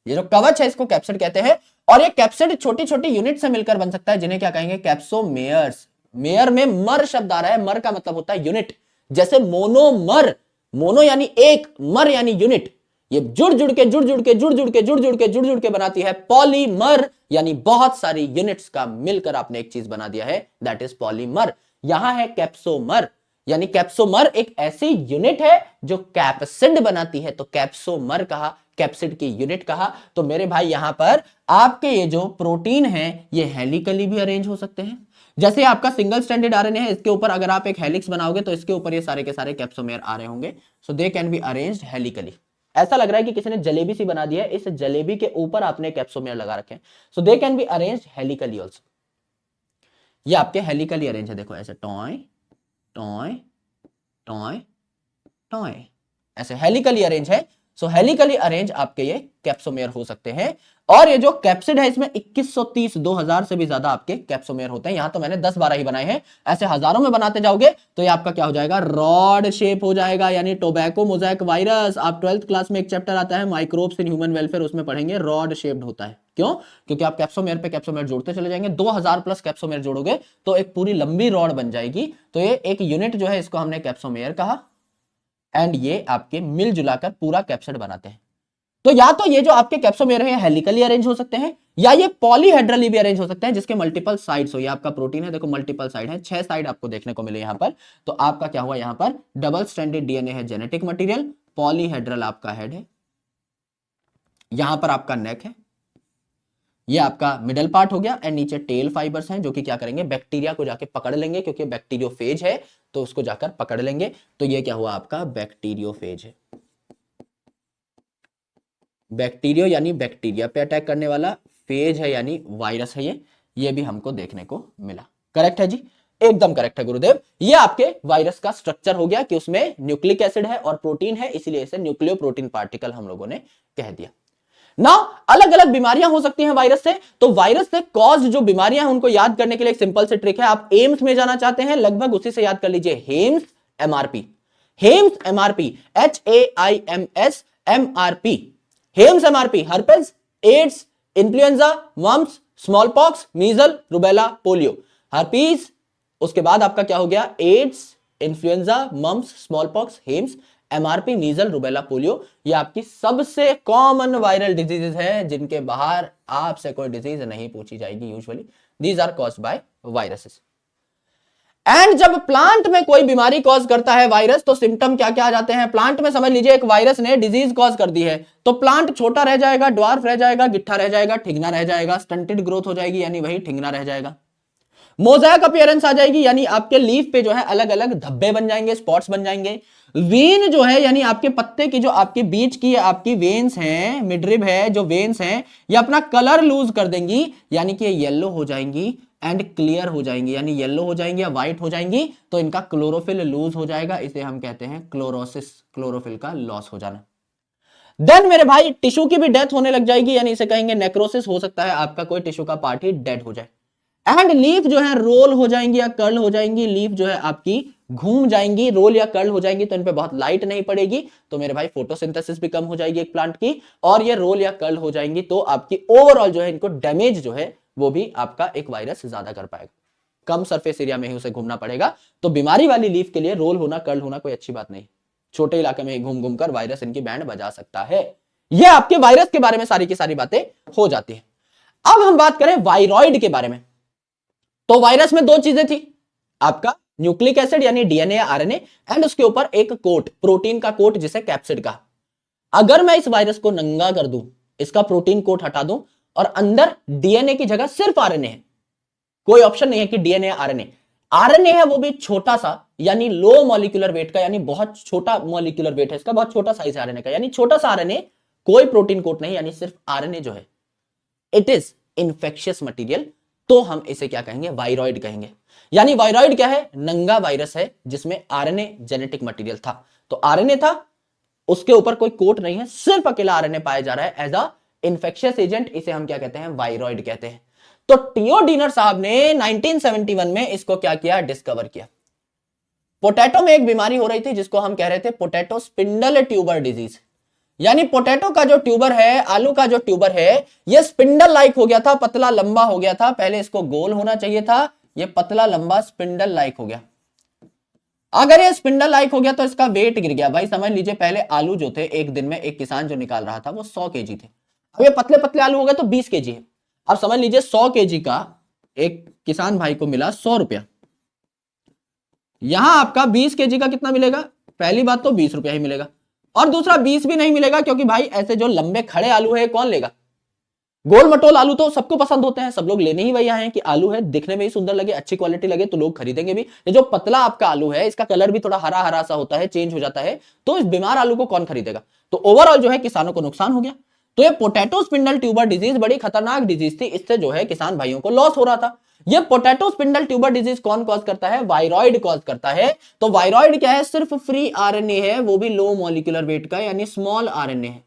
ये जो कवच है इसको कैप्सिड कहते हैं। और ये कैप्सिड छोटी छोटी यूनिट से मिलकर बन सकता है जिन्हें क्या कहेंगे, कैप्सोमेयर्स। मेयर में मर शब्द आ रहा है, मर का मतलब होता है यूनिट, जैसे मोनोमर, मोनो यानी एक, मर यानी यूनिट, ये जुड़ जुड़ के जुड़ जुड़ के जुड़ जुड़ के जुड़ जुड़ के जुड़ जुड़ के बनाती है पॉलीमर, यानी बहुत सारी यूनिट्स का मिलकर आपने एक चीज बना दिया है, दैट इज पॉलीमर। यहां है कैप्सोमर, यानी कैप्सोमर एक ऐसी यूनिट है जो कैप्सिड बनाती है, तो कैप्सोमर कहा, कैप्सिड की यूनिट कहा। तो मेरे भाई यहां पर आपके ये जो प्रोटीन है ये हेलिकली भी अरेंज हो सकते हैं, जैसे आपका सिंगल स्ट्रैंडेड आरएनए है, इसके ऊपर अगर आप एक हेलिक्स बनाओगे तो इसके ऊपर ये सारे के सारे कैप्सोमेयर आ रहे होंगे, so they can be arranged helically. ऐसा लग रहा है कि किसी ने जलेबी सी बना दी है, इस जलेबी के ऊपर आपने कैप्सोमेयर लगा रखे हैं, so they can be arranged helically also. ये आपके हेलिकली अरेंज है, देखो ऐसे टॉय टॉय टॉय टॉय, ऐसे हेलिकली अरेंज है। सो हेलिकली अरेंज आपके ये कैप्सोमेयर हो सकते हैं। और ये जो कैप्सिड है इसमें 2130 2000 से भी ज्यादा आपके कैप्सोमेयर होते हैं। यहां तो मैंने 10-12 ही बनाए हैं, ऐसे हजारों में बनाते जाओगे तो ये आपका क्या हो जाएगा, रॉड शेप हो जाएगा, यानी टोबैको मोजाइक वायरस। आप 12th क्लास में एक चैप्टर आता है माइक्रोब्स इन ह्यूमन वेलफेयर, उसमें पढ़ेंगे रॉड शेप्ड होता है। क्यों? क्योंकि आप कैप्सोमेयर पे कैप्सोमेयर जोड़ते चले जाएंगे, 2000 प्लस कैप्सोमेयर जोड़ोगे तो एक पूरी लंबी रॉड बन जाएगी। तो ये एक यूनिट जो है इसको हमने कैप्सोमेयर कहा, एंड ये आपके मिलजुलाकर पूरा कैप्सिड बनाते हैं। तो या तो ये जो आपके कैप्सोमेयर है हेलिकली अरेंज हो सकते हैं, या ये पॉलीहेड्रली भी अरेंज हो सकते हैं जिसके मल्टीपल साइड्स हो। ये आपका प्रोटीन है, देखो मल्टीपल साइड है, 6 साइड आपको देखने को मिले यहां पर। तो आपका क्या हुआ, यहां पर डबल स्ट्रैंडेड डीएनए है जेनेटिक मटेरियल, पॉलीहेड्रल आपका हेड है, यहां पर आपका नेक है, ये आपका मिडल पार्ट हो गया, एंड नीचे टेल फाइबर्स हैं जो कि क्या करेंगे, बैक्टीरिया को जाके पकड़ लेंगे, क्योंकि बैक्टीरियोफेज है तो उसको जाकर पकड़ लेंगे। तो ये क्या हुआ, आपका बैक्टीरियोफेज है। बैक्टीरियो यानी बैक्टीरिया पे अटैक करने वाला, फेज है यानी वायरस है, ये भी हमको देखने को मिला। करेक्ट है जी, एकदम करेक्ट है गुरुदेव। ये आपके वायरस का स्ट्रक्चर हो गया कि उसमें न्यूक्लिक एसिड है और प्रोटीन है, इसीलिए इसे न्यूक्लियो प्रोटीन पार्टिकल हम लोगों ने कह दिया। ना अलग अलग बीमारियां हो सकती हैं वायरस से, तो वायरस से कॉज जो बीमारियां हैं उनको याद करने के लिए एक सिंपल से ट्रिक है। आप एम्स में जाना चाहते हैं, लगभग उसी से याद कर लीजिए, HAIMS MRP, HAIMS MRP, HAIMS MRP, HAIMS MRP, herpes, AIDS, influenza, mumps, small pox, measle, rubella, polio, herpes, उसके बाद आपका क्या हो गया, AIDS, influenza, mumps, small pox, HAIMS, MRP, measle, rubella, polio. ये आपकी सबसे कॉमन वायरल डिजीजेस हैं जिनके बाहर आपसे कोई डिजीज नहीं पूछी जाएगी usually, these are caused by viruses. And जब प्लांट में कोई बीमारी कॉज करता है वायरस, तो सिम्टम क्या क्या आ जाते हैं प्लांट में? समझ लीजिए एक वायरस ने डिजीज कॉज कर दी है, तो प्लांट छोटा रह जाएगा, ड्वार्फ रह जाएगा, गिट्ठा रह जाएगा, ठिगना रह जाएगा, स्टंटेड ग्रोथ हो जाएगी, यानी वही ठिगना रह जाएगा। मोजाइक अपीयरेंस आ जाएगी, यानी आपके लीफ पे जो है अलग अलग धब्बे बन जाएंगे, स्पॉट्स बन जाएंगे। वेन जो है, यानी आपके पत्ते की जो आपके बीच की आपकी वेन्स हैं, मिडरिब है, जो वेन्स हैं, ये अपना कलर लूज कर देंगी, यानी कि ये येलो हो जाएंगी एंड क्लियर हो जाएंगी, यानी येलो हो जाएंगी या व्हाइट हो जाएंगी, तो इनका क्लोरोफिल लूज हो जाएगा, इसे हम कहते हैं क्लोरोसिस, क्लोरोफिल का लॉस हो जाना। देन मेरे भाई टिश्यू की भी डेथ होने लग जाएगी, यानी इसे कहेंगे नेक्रोसिस, हो सकता है आपका कोई टिश्यू का पार्ट ही डेड हो जाए। एंड लीफ जो है रोल हो जाएंगी या कर्ल हो जाएंगी, लीफ जो है आपकी घूम जाएंगी, रोल या कर्ल हो जाएंगी, तो इन पे बहुत लाइट नहीं पड़ेगी, तो मेरे भाई फोटोसिंथेसिस भी कम हो जाएगी एक प्लांट की, और ये रोल या कर्ल हो जाएंगी, तो आपकी ओवरऑल जो है इनको डैमेज जो है वो भी आपका एक वायरस ज्यादा कर पाएगा, कम सरफेस एरिया में ही उसे घूमना पड़ेगा। तो बीमारी वाली लीफ के लिए रोल होना, कर्ल होना कोई अच्छी बात नहीं, छोटे इलाके में ही घूम घूम कर वायरस इनकी बैंड बजा सकता है। यह आपके वायरस के बारे में सारी की सारी बातें हो जाती है। अब हम बात करें वायरॉइड के बारे में, तो वायरस में दो चीजें थी, आपका न्यूक्लिक एसिड यानी डीएनए या आरएनए, एंड उसके ऊपर एक कोट, प्रोटीन का कोट जिसे कैप्सिड कहा। अगर मैं इस वायरस को नंगा कर दूं, इसका प्रोटीन कोट हटा दूं, और अंदर डीएनए की जगह सिर्फ आरएनए है, कोई ऑप्शन नहीं है कि डीएनए आरएनए, आरएनए है वो भी छोटा सा, यानी लो मॉलिक्यूलर वेट का, यानी बहुत छोटा मॉलिक्यूलर वेट है इसका, बहुत छोटा साइज है आरएनए का, यानी छोटा सा आरएनए, कोई प्रोटीन कोट नहीं, यानी सिर्फ आरएनए जो है इट इज इंफेक्शियस मटीरियल, तो हम इसे क्या कहेंगे? वायरॉइड कहेंगे। यानी वायरॉइड क्या है? नंगा वायरस है जिसमें आरएनए जेनेटिक मटेरियल था, तो आरएनए था, उसके ऊपर कोई कोट नहीं है, सिर्फ अकेला आरएनए पाया जा रहा है एज अ इंफेक्शियस एजेंट, इसे हम क्या कहते हैं? वायरॉइड कहते हैं। तो टियोडीनर साहब ने 1971 में इसको क्या किया? डिस्कवर किया। पोटैटो में एक बीमारी हो रही थी जिसको हम कह रहे थे पोटैटो स्पिंडल ट्यूबर डिजीज, यानी पोटैटो का जो ट्यूबर है, आलू का जो ट्यूबर है, ये स्पिंडल लाइक हो गया था, पतला लंबा हो गया था, पहले इसको गोल होना चाहिए था, ये पतला लंबा स्पिंडल लाइक हो गया। अगर ये स्पिंडल लाइक हो गया तो इसका वेट गिर गया। भाई समझ लीजिए पहले आलू जो थे एक दिन में एक किसान जो निकाल रहा था वो 100 केजी थे, अब ये पतले पतले आलू हो गए तो 20 केजी है। अब समझ लीजिए 100 केजी का एक किसान भाई को मिला 100 रुपया, यहां आपका 20 केजी का कितना मिलेगा? पहली बात तो 20 रुपया ही मिलेगा, और दूसरा 20 भी नहीं मिलेगा, क्योंकि भाई ऐसे जो लंबे खड़े आलू है कौन लेगा? गोल मटोल आलू तो सबको पसंद होते हैं, सब लोग लेने ही वही आए हैं कि आलू है, दिखने में ही सुंदर लगे, अच्छी क्वालिटी लगे तो लोग खरीदेंगे भी। ये जो पतला आपका आलू है इसका कलर भी थोड़ा हरा हरा सा होता है, चेंज हो जाता है, तो इस बीमार आलू को कौन खरीदेगा? तो ओवरऑल जो है किसानों को नुकसान हो गया। तो ये पोटैटो स्पिंडल ट्यूबर डिजीज बड़ी खतरनाक डिजीज थी, इससे जो है किसान भाइयों को लॉस हो रहा था। ये पोटैटो स्पिंडल ट्यूबर डिजीज कौन कॉज करता है? वायरॉइड कॉज करता है। तो वायरॉइड क्या है? सिर्फ फ्री आरएनए है, वो भी लो मॉलिक्यूलर वेट का, यानी स्मॉल आरएनए है,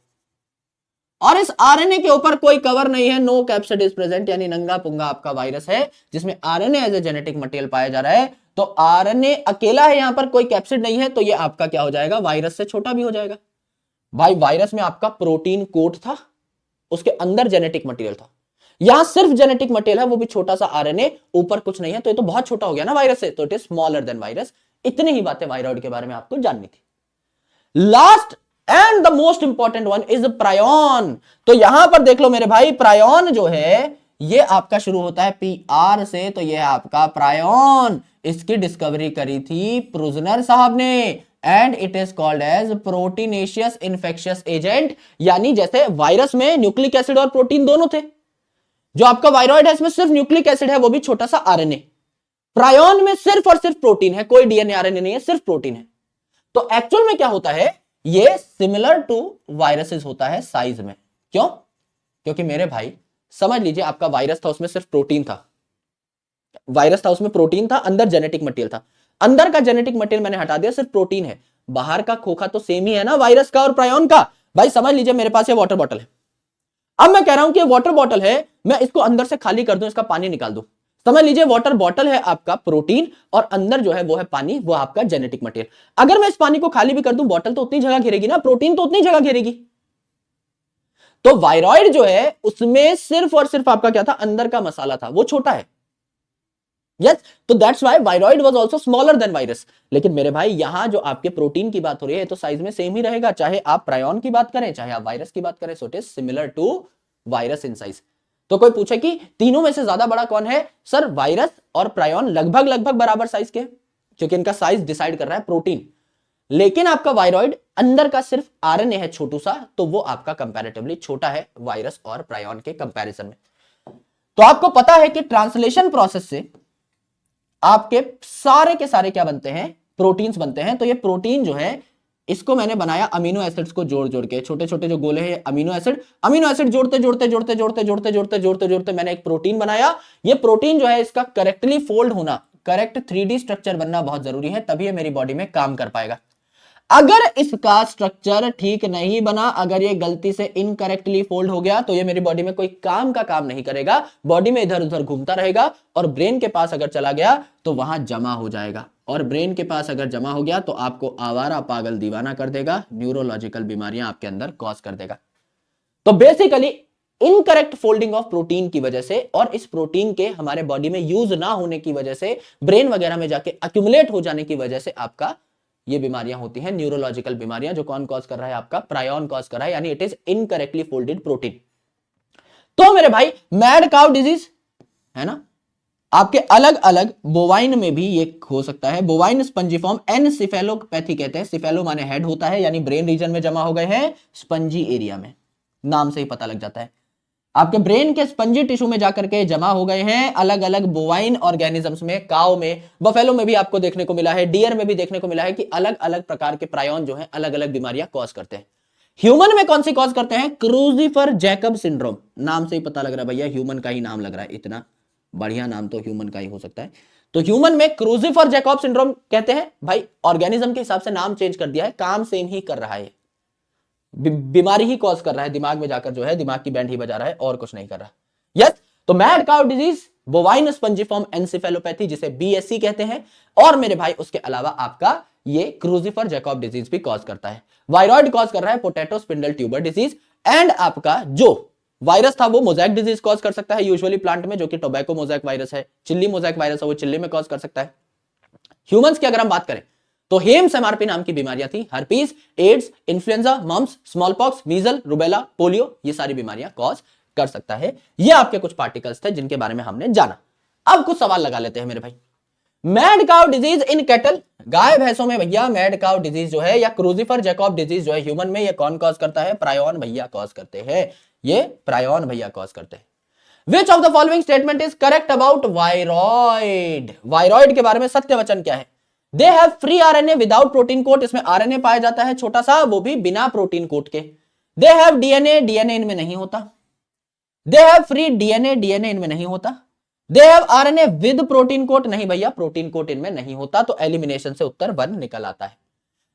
और इस आरएनए के ऊपर कोई कवर नहीं है, नो कैप्सिड इज प्रेजेंट, यानी नंगा पुंगा आपका वायरस है जिसमें RNA as a genetic material पाया जा रहा है। तो आरएनए अकेला है, यहां पर कोई कैप्सिड नहीं है, तो ये आपका क्या हो जाएगा? वायरस से छोटा भी हो जाएगा। भाई वायरस में आपका प्रोटीन कोट था, उसके अंदर जेनेटिक मटेरियल था, यहां सिर्फ जेनेटिक मटेरियल है, वो भी छोटा सा आरएनए, ऊपर कुछ नहीं है, तो ये तो बहुत छोटा हो गया ना वायरस से, तो it is smaller than virus. इतनी ही बातें वायरॉइड के बारे में आपको जाननी थी। Last and the most important one is prion. तो यहां पर देख लो मेरे भाई, प्रायोन जो है ये आपका शुरू होता है पी आर से, तो ये है आपका प्रायोन। इसकी डिस्कवरी करी थी प्रुजनर साहब ने, and it is called as proteinaceous infectious agent. यानी जैसे वायरस में न्यूक्लिक एसिड और प्रोटीन दोनों थे, जो आपका वायरॉइड है इसमें सिर्फ न्यूक्लिक एसिड है, वो भी छोटा सा आरएनए। प्रायोन में सिर्फ और सिर्फ प्रोटीन है, कोई डीएनए आरएनए नहीं है, सिर्फ प्रोटीन है। तो एक्चुअल में क्या होता है? ये सिमिलर टू वायरसेस होता है साइज में। क्यों? क्योंकि मेरे भाई समझ लीजिए आपका वायरस था, उसमें सिर्फ प्रोटीन था, वायरस था उसमें प्रोटीन था, अंदर जेनेटिक मटेरियल था, अंदर का जेनेटिक मटेरियल मैंने हटा दिया, सिर्फ प्रोटीन है, बाहर का खोखा तो सेम ही है ना वायरस का और प्रायोन का। भाई समझ लीजिए मेरे पास ये वाटर बॉटल है, अब मैं कह रहा हूं कि वाटर बॉटल है, मैं इसको अंदर से खाली कर दूं, इसका पानी निकाल दूं। समझ लीजिए वाटर बॉटल है आपका प्रोटीन, और अंदर जो है वो है पानी, वो आपका जेनेटिक मटेरियल। अगर मैं इस पानी को खाली भी कर दूं, बॉटल तो उतनी जगह घेरेगी ना, प्रोटीन तो उतनी जगह घेरेगी। तो वायरॉइड जो है उसमें सिर्फ और सिर्फ आपका क्या था? अंदर का मसाला था, वो छोटा है। यस, तो that's why viroid was also smaller than virus. लेकिन मेरे भाई यहां जो आपके प्रोटीन की बात हो रही है तो साइज में सेम ही रहेगा, चाहे आप प्रायोन की बात करें चाहे आप वायरस की बात करें, so it is similar to virus in size. तो कोई पूछे कि तीनों में से ज्यादा बड़ा कौन है, सर वायरस और प्रायोन लगभग लगभग बराबर साइज के, क्योंकि इनका साइज डिसाइड कर रहा है प्रोटीन। लेकिन आपका वायरॉइड अंदर का सिर्फ आरएनए है छोटू सा, तो वो आपका कंपैरेटिवली छोटा है वायरस और प्रायोन के कंपैरिजन में। तो आपको पता है कि ट्रांसलेशन प्रोसेस से आपके सारे के सारे क्या बनते हैं, प्रोटीन्स बनते हैं। तो ये प्रोटीन जो है इसको मैंने बनाया अमीनो एसिड्स को जोड़ जोड़ के, छोटे छोटे जो गोले हैं अमीनो एसिड जोड़ते जोड़ते जोड़ते जोड़ते जोड़ते जोड़ते जोड़ते जोड़ते मैंने एक प्रोटीन बनाया। ये प्रोटीन जो है इसका करेक्टली फोल्ड होना, करेक्ट 3D स्ट्रक्चर बनना बहुत जरूरी है, तभी ये मेरी बॉडी में काम कर पाएगा। अगर इसका स्ट्रक्चर ठीक नहीं बना, अगर ये गलती से इनकरेक्टली फोल्ड हो गया, तो ये मेरी बॉडी में कोई काम का काम नहीं करेगा, बॉडी में इधर उधर घूमता रहेगा और ब्रेन के पास अगर चला गया तो वहां जमा हो जाएगा, और ब्रेन के पास अगर जमा हो गया तो आपको आवारा पागल दीवाना कर देगा, न्यूरोलॉजिकल बीमारियां आपके अंदर कॉज कर देगा। तो basically incorrect folding of protein की वजह से और इस प्रोटीन के हमारे बॉडी में यूज ना होने की वजह से, ब्रेन वगैरह में जाके अक्यूमुलेट हो जाने की वजह से आपका ये बीमारियां होती हैं, न्यूरोलॉजिकल बीमारियां, जो कौन कॉज कर रहा है, आपका प्रायोन कॉज कर रहा है, यानी it is incorrectly folded protein. तो मेरे भाई मैड काउ डिजीज है ना, आपके अलग अलग बोवाइन में भी ये हो सकता है। बोवाइन स्पंजीफॉर्म एनसेफेलोपैथी कहते हैं, सिफेलो माने हेड होता है, यानी ब्रेन रीजन में जमा हो गए हैं, स्पंजी एरिया में, नाम से ही पता लग जाता है, आपके ब्रेन के स्पंजी टिश्यू में जाकर के जमा हो गए हैं अलग अलग बोवाइन ऑर्गेनिजम्स में, काउ में, बफेलो में भी आपको देखने को मिला है, डियर में भी देखने को मिला है कि अलग अलग प्रकार के प्रायोन जो है अलग अलग बीमारियां कॉज करते हैं। ह्यूमन में कौन सी कॉज करते हैं, क्रूजिफर जैकब सिंड्रोम, नाम से ही पता लग रहा है भैया, ह्यूमन का ही नाम लग रहा है, इतना बढ़िया नाम तो ह्यूमन का ही हो सकता है। तो ह्यूमन में क्रूजिफर जैकब सिंड्रोम कहते हैं, भाई ऑर्गेनिज्म के हिसाब से नाम चेंज कर दिया है, काम सेम ही कर रहा है, बीमारी ही कॉज कर रहा है, दिमाग में जाकर जो है दिमाग की बैंड ही बजा रहा है, और कुछ नहीं कर रहा। यस, तो mad cow disease, bovine spongiform encephalopathy जिसे बीएससी कहते हैं, और मेरे भाई उसके अलावा आपका ये क्रूजिफर जैकब डिजीज भी कॉज करता है। वायरॉइड कॉज कर रहा है potato spindle tuber disease, and आपका जो वायरस था वो मोजैक डिजीज कॉज कर सकता है यूजुअली प्लांट में, जो कि टोबैको मोजैक वायरस है, चिल्ली मोजैक वायरस है, वो चिल्ली में कॉज कर सकता है। ह्यूमंस की अगर हम बात करें तो हेम्स एमआरपी नाम की बीमारियां थी, herpes, AIDS, influenza, mumps, small pox, measle, rubella, polio, ये सारी बीमारियां कॉज कर सकता है। ये आपके कुछ पार्टिकल्स थे जिनके बारे में हमने जाना। अब कुछ सवाल लगा लेते हैं मेरे भाई। Mad cow disease in cattle, गाय भैंसों में भैया मैड काउ डिजीज जो है या क्रूजिफर जैकब डिजीज जो है ह्यूमन में, ये कौन कॉज करता है, प्रायोन भैया कॉज करते हैं, ये प्रायोन भैया कॉज करते हैं। Which of the following statement is correct about viroid, viroid के बारे में सत्य वचन क्या है, they have free RNA without protein coat, इसमें आरएनए पाया जाता है छोटा सा, वो भी बिना प्रोटीन कोट के। दे हैव डीएनए, डीएनए इनमें नहीं होता। They have free DNA, DNA इनमें नहीं होता। They have RNA with protein coat, नहीं भैया प्रोटीन कोट इनमें नहीं होता, तो एलिमिनेशन से उत्तर 1 निकल आता है।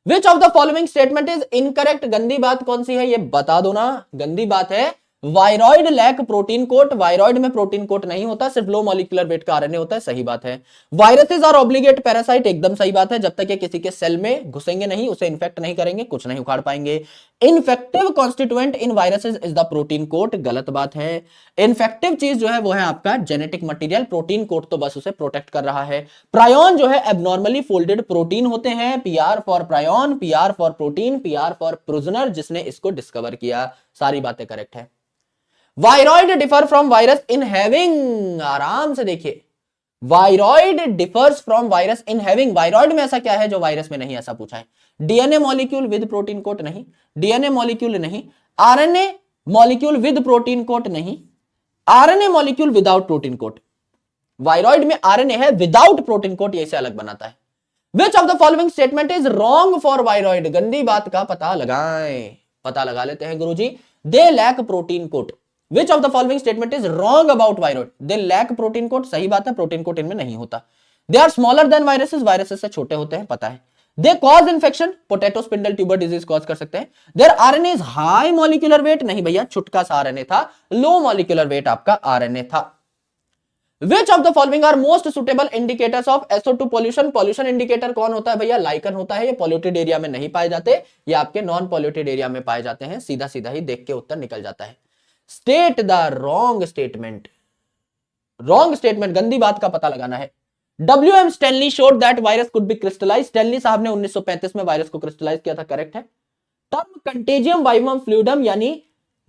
Which of the following statement is incorrect, गंदी बात कौन सी है ये बता दो ना, गंदी बात है viroid lack protein coat, viroid में प्रोटीन कोट नहीं होता, सिर्फ लो मॉलिक्यूलर वेट का आरएनए होता है, सही बात है। वायरसेस आर ऑब्लिगेट पैरासाइट, एकदम सही बात है, जब तक ये किसी के सेल में घुसेंगे नहीं, उसे इन्फेक्ट नहीं करेंगे, कुछ नहीं उखाड़ पाएंगे। Infective constituent in viruses is the protein coat, गलत बात है। इन्फेक्टिव चीज जो है वो है आपका जेनेटिक मटेरियल, प्रोटीन कोट तो बस उसे प्रोटेक्ट कर रहा है। प्रायोन जो है एबनॉर्मली फोल्डेड प्रोटीन होते हैं, PR for prion, PR for protein, PR for prisoner, जिसने इसको डिस्कवर किया, सारी बातें करेक्ट है। Viroid differ from virus in having, आराम से देखिए, viroid differs from virus in having, viroid में ऐसा क्या है जो वायरस में नहीं, ऐसा पूछा है। DNA molecule with protein coat नहीं, डीएनए मॉलिक्यूल नहीं, RNA molecule with protein coat नहीं, RNA molecule without protein coat, viroid में आरएनए है विदाउट प्रोटीन कोट, ये इसे अलग बनाता है। Which of the following statement is wrong for viroid, गंदी बात का पता लगाएं, पता लगा लेते हैं गुरुजी। They lack protein coat, Which of the following statement is wrong about viroid? They lack protein coat, सही बात है, प्रोटीन कोट इनमें नहीं होता। They are smaller than viruses, viruses से छोटे होते हैं, पता है। They cause infection, potato spindle tuber disease cause कर सकते हैं। Their RNA is high molecular weight, नहीं भैया छुटका सा RNA था, लो molecular weight आपका RNA था। Which of the following are most suitable indicators of SO2 pollution? Pollution indicator कौन होता है भैया, लाइकन होता है, ये polluted एरिया में नहीं पाए जाते, ये आपके नॉन polluted एरिया में पाए जाते हैं, सीधा सीधा ही देख के उत्तर निकल जाता है। State the wrong statement, wrong statement, गंदी बात का पता लगाना है। WM Stanley showed that virus could be crystallise, Stanley साहब ने 1935 में वायरस को क्रिस्टलाइज किया था, करेक्ट है। टर्म कंटेजियम वाइवम फ्लूइडम यानी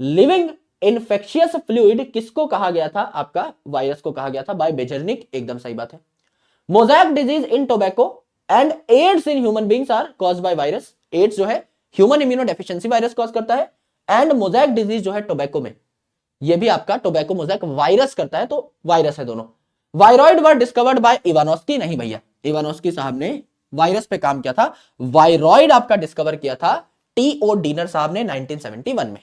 लिविंग इन्फेक्शियस फ्लूइड किसको कहा गया था? आपका वायरस को कहा गया था बाय बेजर्निक, एकदम सही बात है। Mosaic disease in tobacco and AIDS in human beings are caused by virus. AIDS जो है human immuno deficiency virus cause करता है, एंड मोजाइक डिजीज जो है टोबैको में, ये भी आपका टोबैको मोजाइक वायरस करता है, तो वायरस है दोनों। Viroid were discovered by Ivanovsky, नहीं भैया, इवानोस्की साहब ने वायरस पे काम किया था, वायरॉइड आपका डिस्कवर किया था टी.ओ. डीनर साहब ने 1971 में।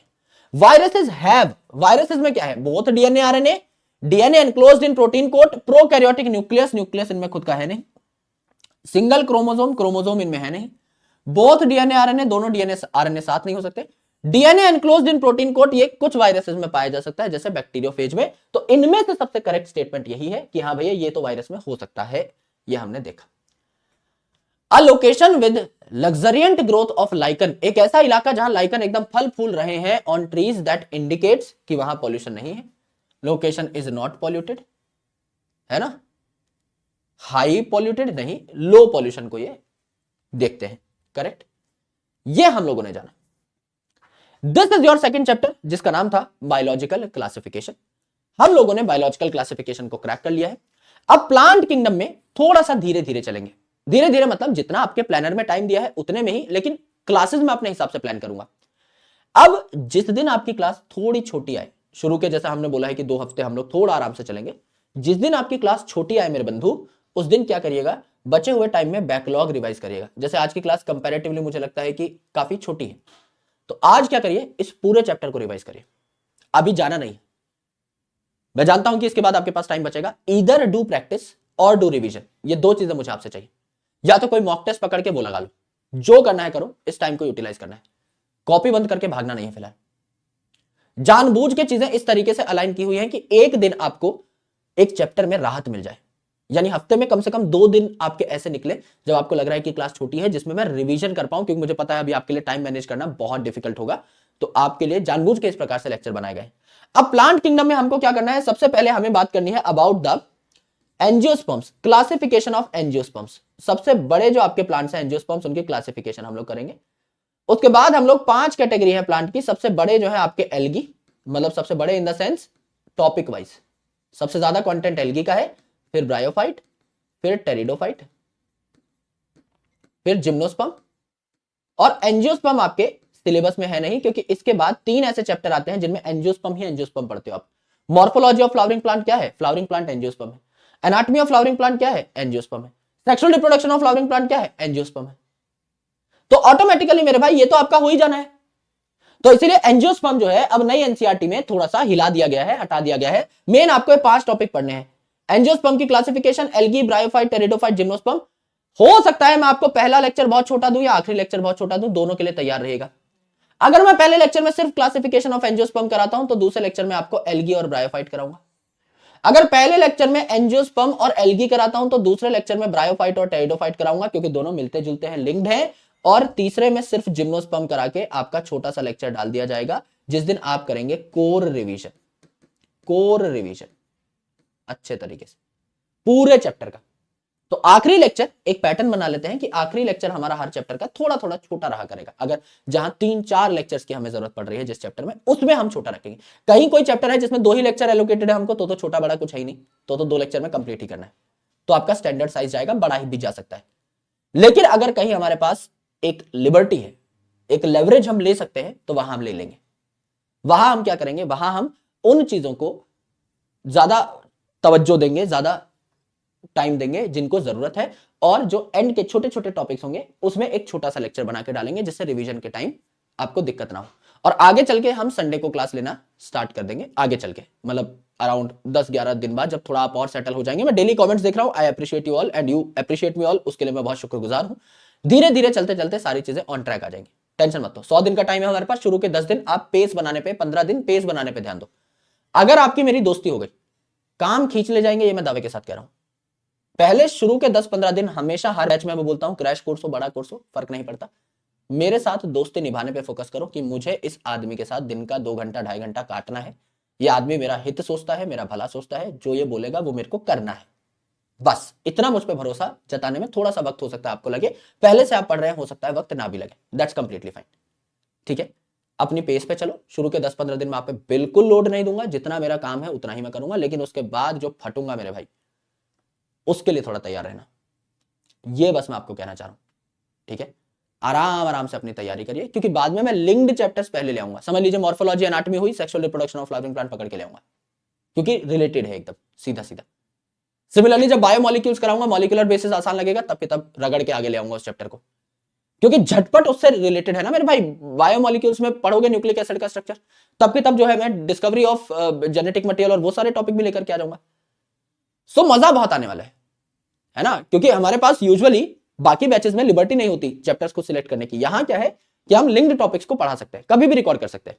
वायरसेस हैव, वायरसेस में क्या है? Both DNA RNA, DNA enclosed in protein coat, prokaryotic nucleus, nucleus इनमें खुद का है नहीं, सिंगल क्रोमोसोम, क्रोमोसोम इनमें है नहीं, बोथ डीएनए आरएनए, दोनों डीएनए आरएनए साथ नहीं हो सकते, DNA enclosed in protein coat, ये कुछ वायरसेस में पाया जा सकता है जैसे बैक्टीरियोफेज में। तो इनमें से सबसे करेक्ट स्टेटमेंट यही है कि हाँ भैया ये तो वायरस में हो सकता है, ये हमने देखा। A location with luxuriant growth of lichen, एक ऐसा इलाका जहां लाइकन एकदम फल फूल रहे हैं ऑन ट्रीज, दैट इंडिकेट्स कि वहां पॉल्यूशन नहीं है। लोकेशन इज नॉट पॉल्यूटेड, है ना, हाई पॉल्यूटेड नहीं, लो पॉल्यूशन को ये देखते हैं, करेक्ट, ये हम लोगों ने जाना। This is your second chapter जिसका नाम था बायोलॉजिकल क्लासिफिकेशन। हम लोगों ने बायोलॉजिकल क्लासिफिकेशन को क्रैक कर लिया है। अब प्लांट किंगडम में थोड़ा सा धीरे धीरे चलेंगे, धीरे धीरे मतलब जितना आपके प्लानर में टाइम दिया है उतने में ही, लेकिन क्लासेस में अपने हिसाब से प्लान करूंगा। अब जिस दिन आपकी क्लास थोड़ी छोटी आए, शुरू के जैसा हमने बोला है कि 2 हफ्ते हम लोग थोड़ा आराम से चलेंगे, जिस दिन आपकी क्लास छोटी आए मेरे बंधु, उस दिन क्या करिएगा, बचे हुए टाइम में बैकलॉग रिवाइज करिएगा। जैसे आज की क्लास कंपैरेटिवली मुझे लगता है कि काफी छोटी है, तो आज क्या करिए, इस पूरे चैप्टर को रिवाइज करिए, अभी जाना नहीं है। मैं जानता हूं कि इसके बाद आपके पास टाइम बचेगा, ईदर डू प्रैक्टिस और डू रिवीजन, ये 2 चीजें मुझे आपसे चाहिए। या तो कोई मॉक टेस्ट पकड़ के वो लगा लो, जो करना है करो, इस टाइम को यूटिलाइज करना है, कॉपी बंद करके भागना नहीं है फिलहाल। जानबूझ के चीजें इस तरीके से अलाइन की हुई हैं कि एक दिन आपको एक चैप्टर में राहत मिल जाए, यानी हफ्ते में कम से कम 2 दिन आपके ऐसे निकले जब आपको लग रहा है कि क्लास छोटी है, जिसमें मैं रिवीजन कर पाऊं, क्योंकि मुझे पता है अभी आपके लिए टाइम मैनेज करना बहुत डिफिकल्ट होगा, तो आपके लिए जानबूझ के इस प्रकार से लेक्चर बनाए गए। अब प्लांट किंगडम में हमको क्या करना है, सबसे पहले हमें बात करनी है about the angiosperms, classification of angiosperms. सबसे बड़े जो आपके प्लांट्स हैं एंजियोस्पर्म्स, उनकी क्लासिफिकेशन हम लोग करेंगे। उसके बाद हम लोग 5 कैटेगरी है प्लांट की, सबसे बड़े जो है आपके एल्गी, मतलब सबसे बड़े in the sense topic wise, सबसे ज्यादा कंटेंट एल्गी का है, फिर ब्रायोफाइट, फिर टेरिडोफाइट, फिर जिम्नोस्पर्म, और एंजियोस्पर्म आपके सिलेबस में है नहीं, क्योंकि इसके बाद 3 ऐसे चैप्टर आते हैं जिनमें एंजियोस्पर्म ही एंजियोस्पर्म पढ़ते हो आप। मॉर्फोलॉजी ऑफ फ्लावरिंग प्लांट क्या है, फ्लावरिंग प्लांट एंजियोस्पर्म है। एनाटॉमी ऑफ फ्लावरिंग प्लांट क्या है, एंजियोस्पर्म है। Sexual reproduction of flowering plant क्या है, एंजियोस्पर्म है। तो ऑटोमेटिकली मेरे भाई ये तो आपका हो ही जाना है। तो इसीलिए एंजियोस्पर्म जो है अब नई एनसीईआरटी में थोड़ा सा हिला दिया गया है, हटा दिया गया है। मेन आपको ये 5 टॉपिक पढ़ने हैं, एंजियोस्पर्म की classification, algae, bryophyte, pteridophyte, gymnosperm. हो सकता है मैं आपको पहला लेक्चर बहुत छोटा दूं या आखिरी लेक्चर बहुत छोटा दूं, दोनों के लिए तैयार रहेगा। अगर मैं पहले लेक्चर में सिर्फ क्लासिफिकेशन ऑफ एंजियोस्पर्म कराता हूं, तो दूसरे लेक्चर में आपको एल्गी और ब्रायोफाइट कराऊंगा। अगर पहले लेक्चर में एंजियोस्पर्म और एल्गी कराता हूं, तो दूसरे लेक्चर में ब्रायोफाइट और टेरिडोफाइट कराऊंगा, क्योंकि दोनों मिलते जुलते हैं, लिंक्ड हैं। और तीसरे में सिर्फ जिम्नोस्पर्म करा के आपका छोटा सा लेक्चर डाल दिया जाएगा, जिस दिन आप करेंगे कोर रिवीजन, कोर रिवीजन अच्छे तरीके से पूरे चैप्टर का। तो आखिरी लेक्चर एक पैटर्न बना लेते हैं कि आखिरी लेक्चर हमारा हर चैप्टर का थोड़ा थोड़ा छोटा रहा करेगा। अगर जहां 3-4 लेक्चर्स की हमें जरूरत पड़ रही है जिस चैप्टर में, उसमें हम छोटा रखेंगे। कहीं कोई चैप्टर है जिसमें 2 ही लेक्चर एलोकेटेड है हमको, तो छोटा बड़ा कुछ है ही नहीं, तो 2 लेक्चर में कंप्लीट ही करना है, तो आपका स्टैंडर्ड साइज जाएगा, बड़ा ही भी जा सकता है। लेकिन अगर कहीं हमारे पास एक लिबर्टी है, एक लेवरेज हम ले सकते हैं, तो वहां हम ले लेंगे। वहां हम क्या करेंगे, वहां हम उन चीजों को ज्यादा तवज्जो देंगे, ज्यादा टाइम देंगे जिनको जरूरत है, और जो एंड के छोटे छोटे टॉपिक्स होंगे उसमें एक छोटा सा लेक्चर बना के डालेंगे, जिससे रिवीजन के टाइम आपको दिक्कत ना हो। और आगे चल के हम संडे को क्लास लेना स्टार्ट कर देंगे, आगे चल के मतलब अराउंड 10-11 दिन बाद, जब थोड़ा आप और सेटल हो जाएंगे। मैं डेली कमेंट्स देख रहा हूं, I appreciate you all and you appreciate me all, उसके लिए मैं बहुत शुक्रगुजार हूं। धीरे धीरे चलते चलते सारी चीजें ऑन ट्रैक आ जाएंगी, टेंशन मत लो। 100 दिन का टाइम है हमारे पास, शुरू के 10 दिन आप पेस बनाने पे, 15 दिन पेस बनाने पे ध्यान दो। अगर आपकी मेरी दोस्ती हो गई, काम खींच ले जाएंगे, ये मैं दावे के साथ कह रहा हूं। पहले शुरू के 10-15 दिन हमेशा हर बैच में मैं बोलता हूं, क्रैश कोर्स हो बड़ा कोर्स हो फर्क नहीं पड़ता, मेरे साथ दोस्ती निभाने पे फोकस करो कि मुझे इस आदमी के साथ दिन का 2 घंटा 2.5 घंटा काटना है। ये आदमी मेरा हित सोचता है, मेरा भला सोचता है, जो ये बोलेगा वो मेरे को करना है। बस इतना मुझ पे भरोसा जताने में थोड़ा सा वक्त हो सकता है आपको लगे, पहले से आप पढ़ रहे हैं, हो सकता है वक्त ना भी लगे, दैट्स कंप्लीटली फाइन। ठीक है, अपनी पेस पे चलो, शुरू के 10-15 दिन में आप पे बिल्कुल लोड नहीं दूंगा, जितना मेरा काम है उतना ही मैं करूंगा, लेकिन उसके बाद जो फटूंगा मेरे भाई, उसके लिए थोड़ा तैयार रहना। ये बस मैं आपको कहना चाह रहा हूं, ठीक है। आराम आराम से अपनी तैयारी करिए, क्योंकि बाद में मैं लिंक्ड चैप्टर्स पहले ले आऊंगा। समझ लीजिए मॉर्फोलॉजी एनाटॉमी हुई, sexual reproduction of flowering plant पकड़ के ले आऊंगा, क्योंकि रिलेटेड है एकदम सीधा सीधा। सिमिलरली जब बायोमोलिक्यूल्स कराऊंगा, मॉलिक्यूलर बेसिस आसान लगेगा, तब के तब रगड़ के आगे ले आऊंगा उस चैप्टर को, क्योंकि झटपट उससे रिलेटेड है ना मेरे भाई। बायोमोलिक्यूल्स में पढ़ोगे न्यूक्लिक एसिड का स्ट्रक्चर, तब के तब जो है मैं डिस्कवरी ऑफ जेनेटिक मटेरियल और वो सारे टॉपिक भी लेकर के आ जाऊंगा। सो मजा बहुत आने वाला है ना, क्योंकि हमारे पास यूजुअली बाकी बैचेस में लिबर्टी नहीं होती चैप्टर्स को सिलेक्ट करने की। यहां क्या है कि हम लिंक्ड टॉपिक्स को पढ़ा सकते हैं, कभी भी रिकॉर्ड कर सकते हैं,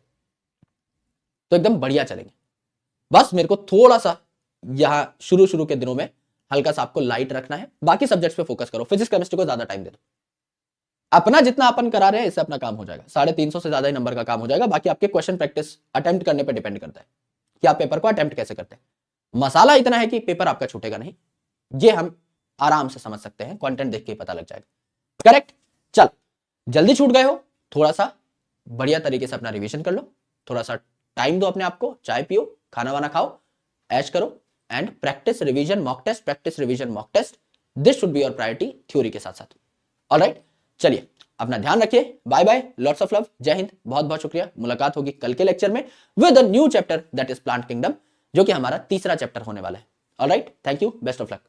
तो एकदम बढ़िया चलेंगे। बस मेरे को थोड़ा सा यहां शुरू के दिनों में हल्का सा आपको लाइट रखना है, बाकी सब्जेक्ट्स पे फोकस करो। फिजिक्स केमिस्ट्री को ज्यादा टाइम दे दो, अपना जितना अपन करा रहे हैं इससे अपना काम हो जाएगा, 350 से ज्यादा ही नंबर का काम हो जाएगा। बाकी आपके क्वेश्चन प्रैक्टिस अटेम्प्ट करने पे डिपेंड करता है कि आप पेपर को अटेम्प्ट कैसे करते हैं। मसाला इतना है कि पेपर आपका छूटेगा नहीं, ये हम आराम से समझ सकते हैं, कंटेंट देख के ही पता लग जाएगा। करेक्ट। चल, जल्दी छूट गए हो, थोड़ा सा बढ़िया तरीके से अपना रिवीजन कर लो, थोड़ा सा टाइम दो अपने आप को, चाय पियो, खाना वाना खाओ, ऐश करो, and practice revision mock test, practice revision mock test. This should be your priority theory के साथ साथ। ऑलराइट, चलिए अपना ध्यान रखिए, bye bye, lots of love, जय हिंद, बहुत बहुत शुक्रिया। मुलाकात होगी कल के लेक्चर में with a new chapter that is plant kingdom, जो कि हमारा तीसरा चैप्टर होने वाला है। Alright, thank you, best of luck.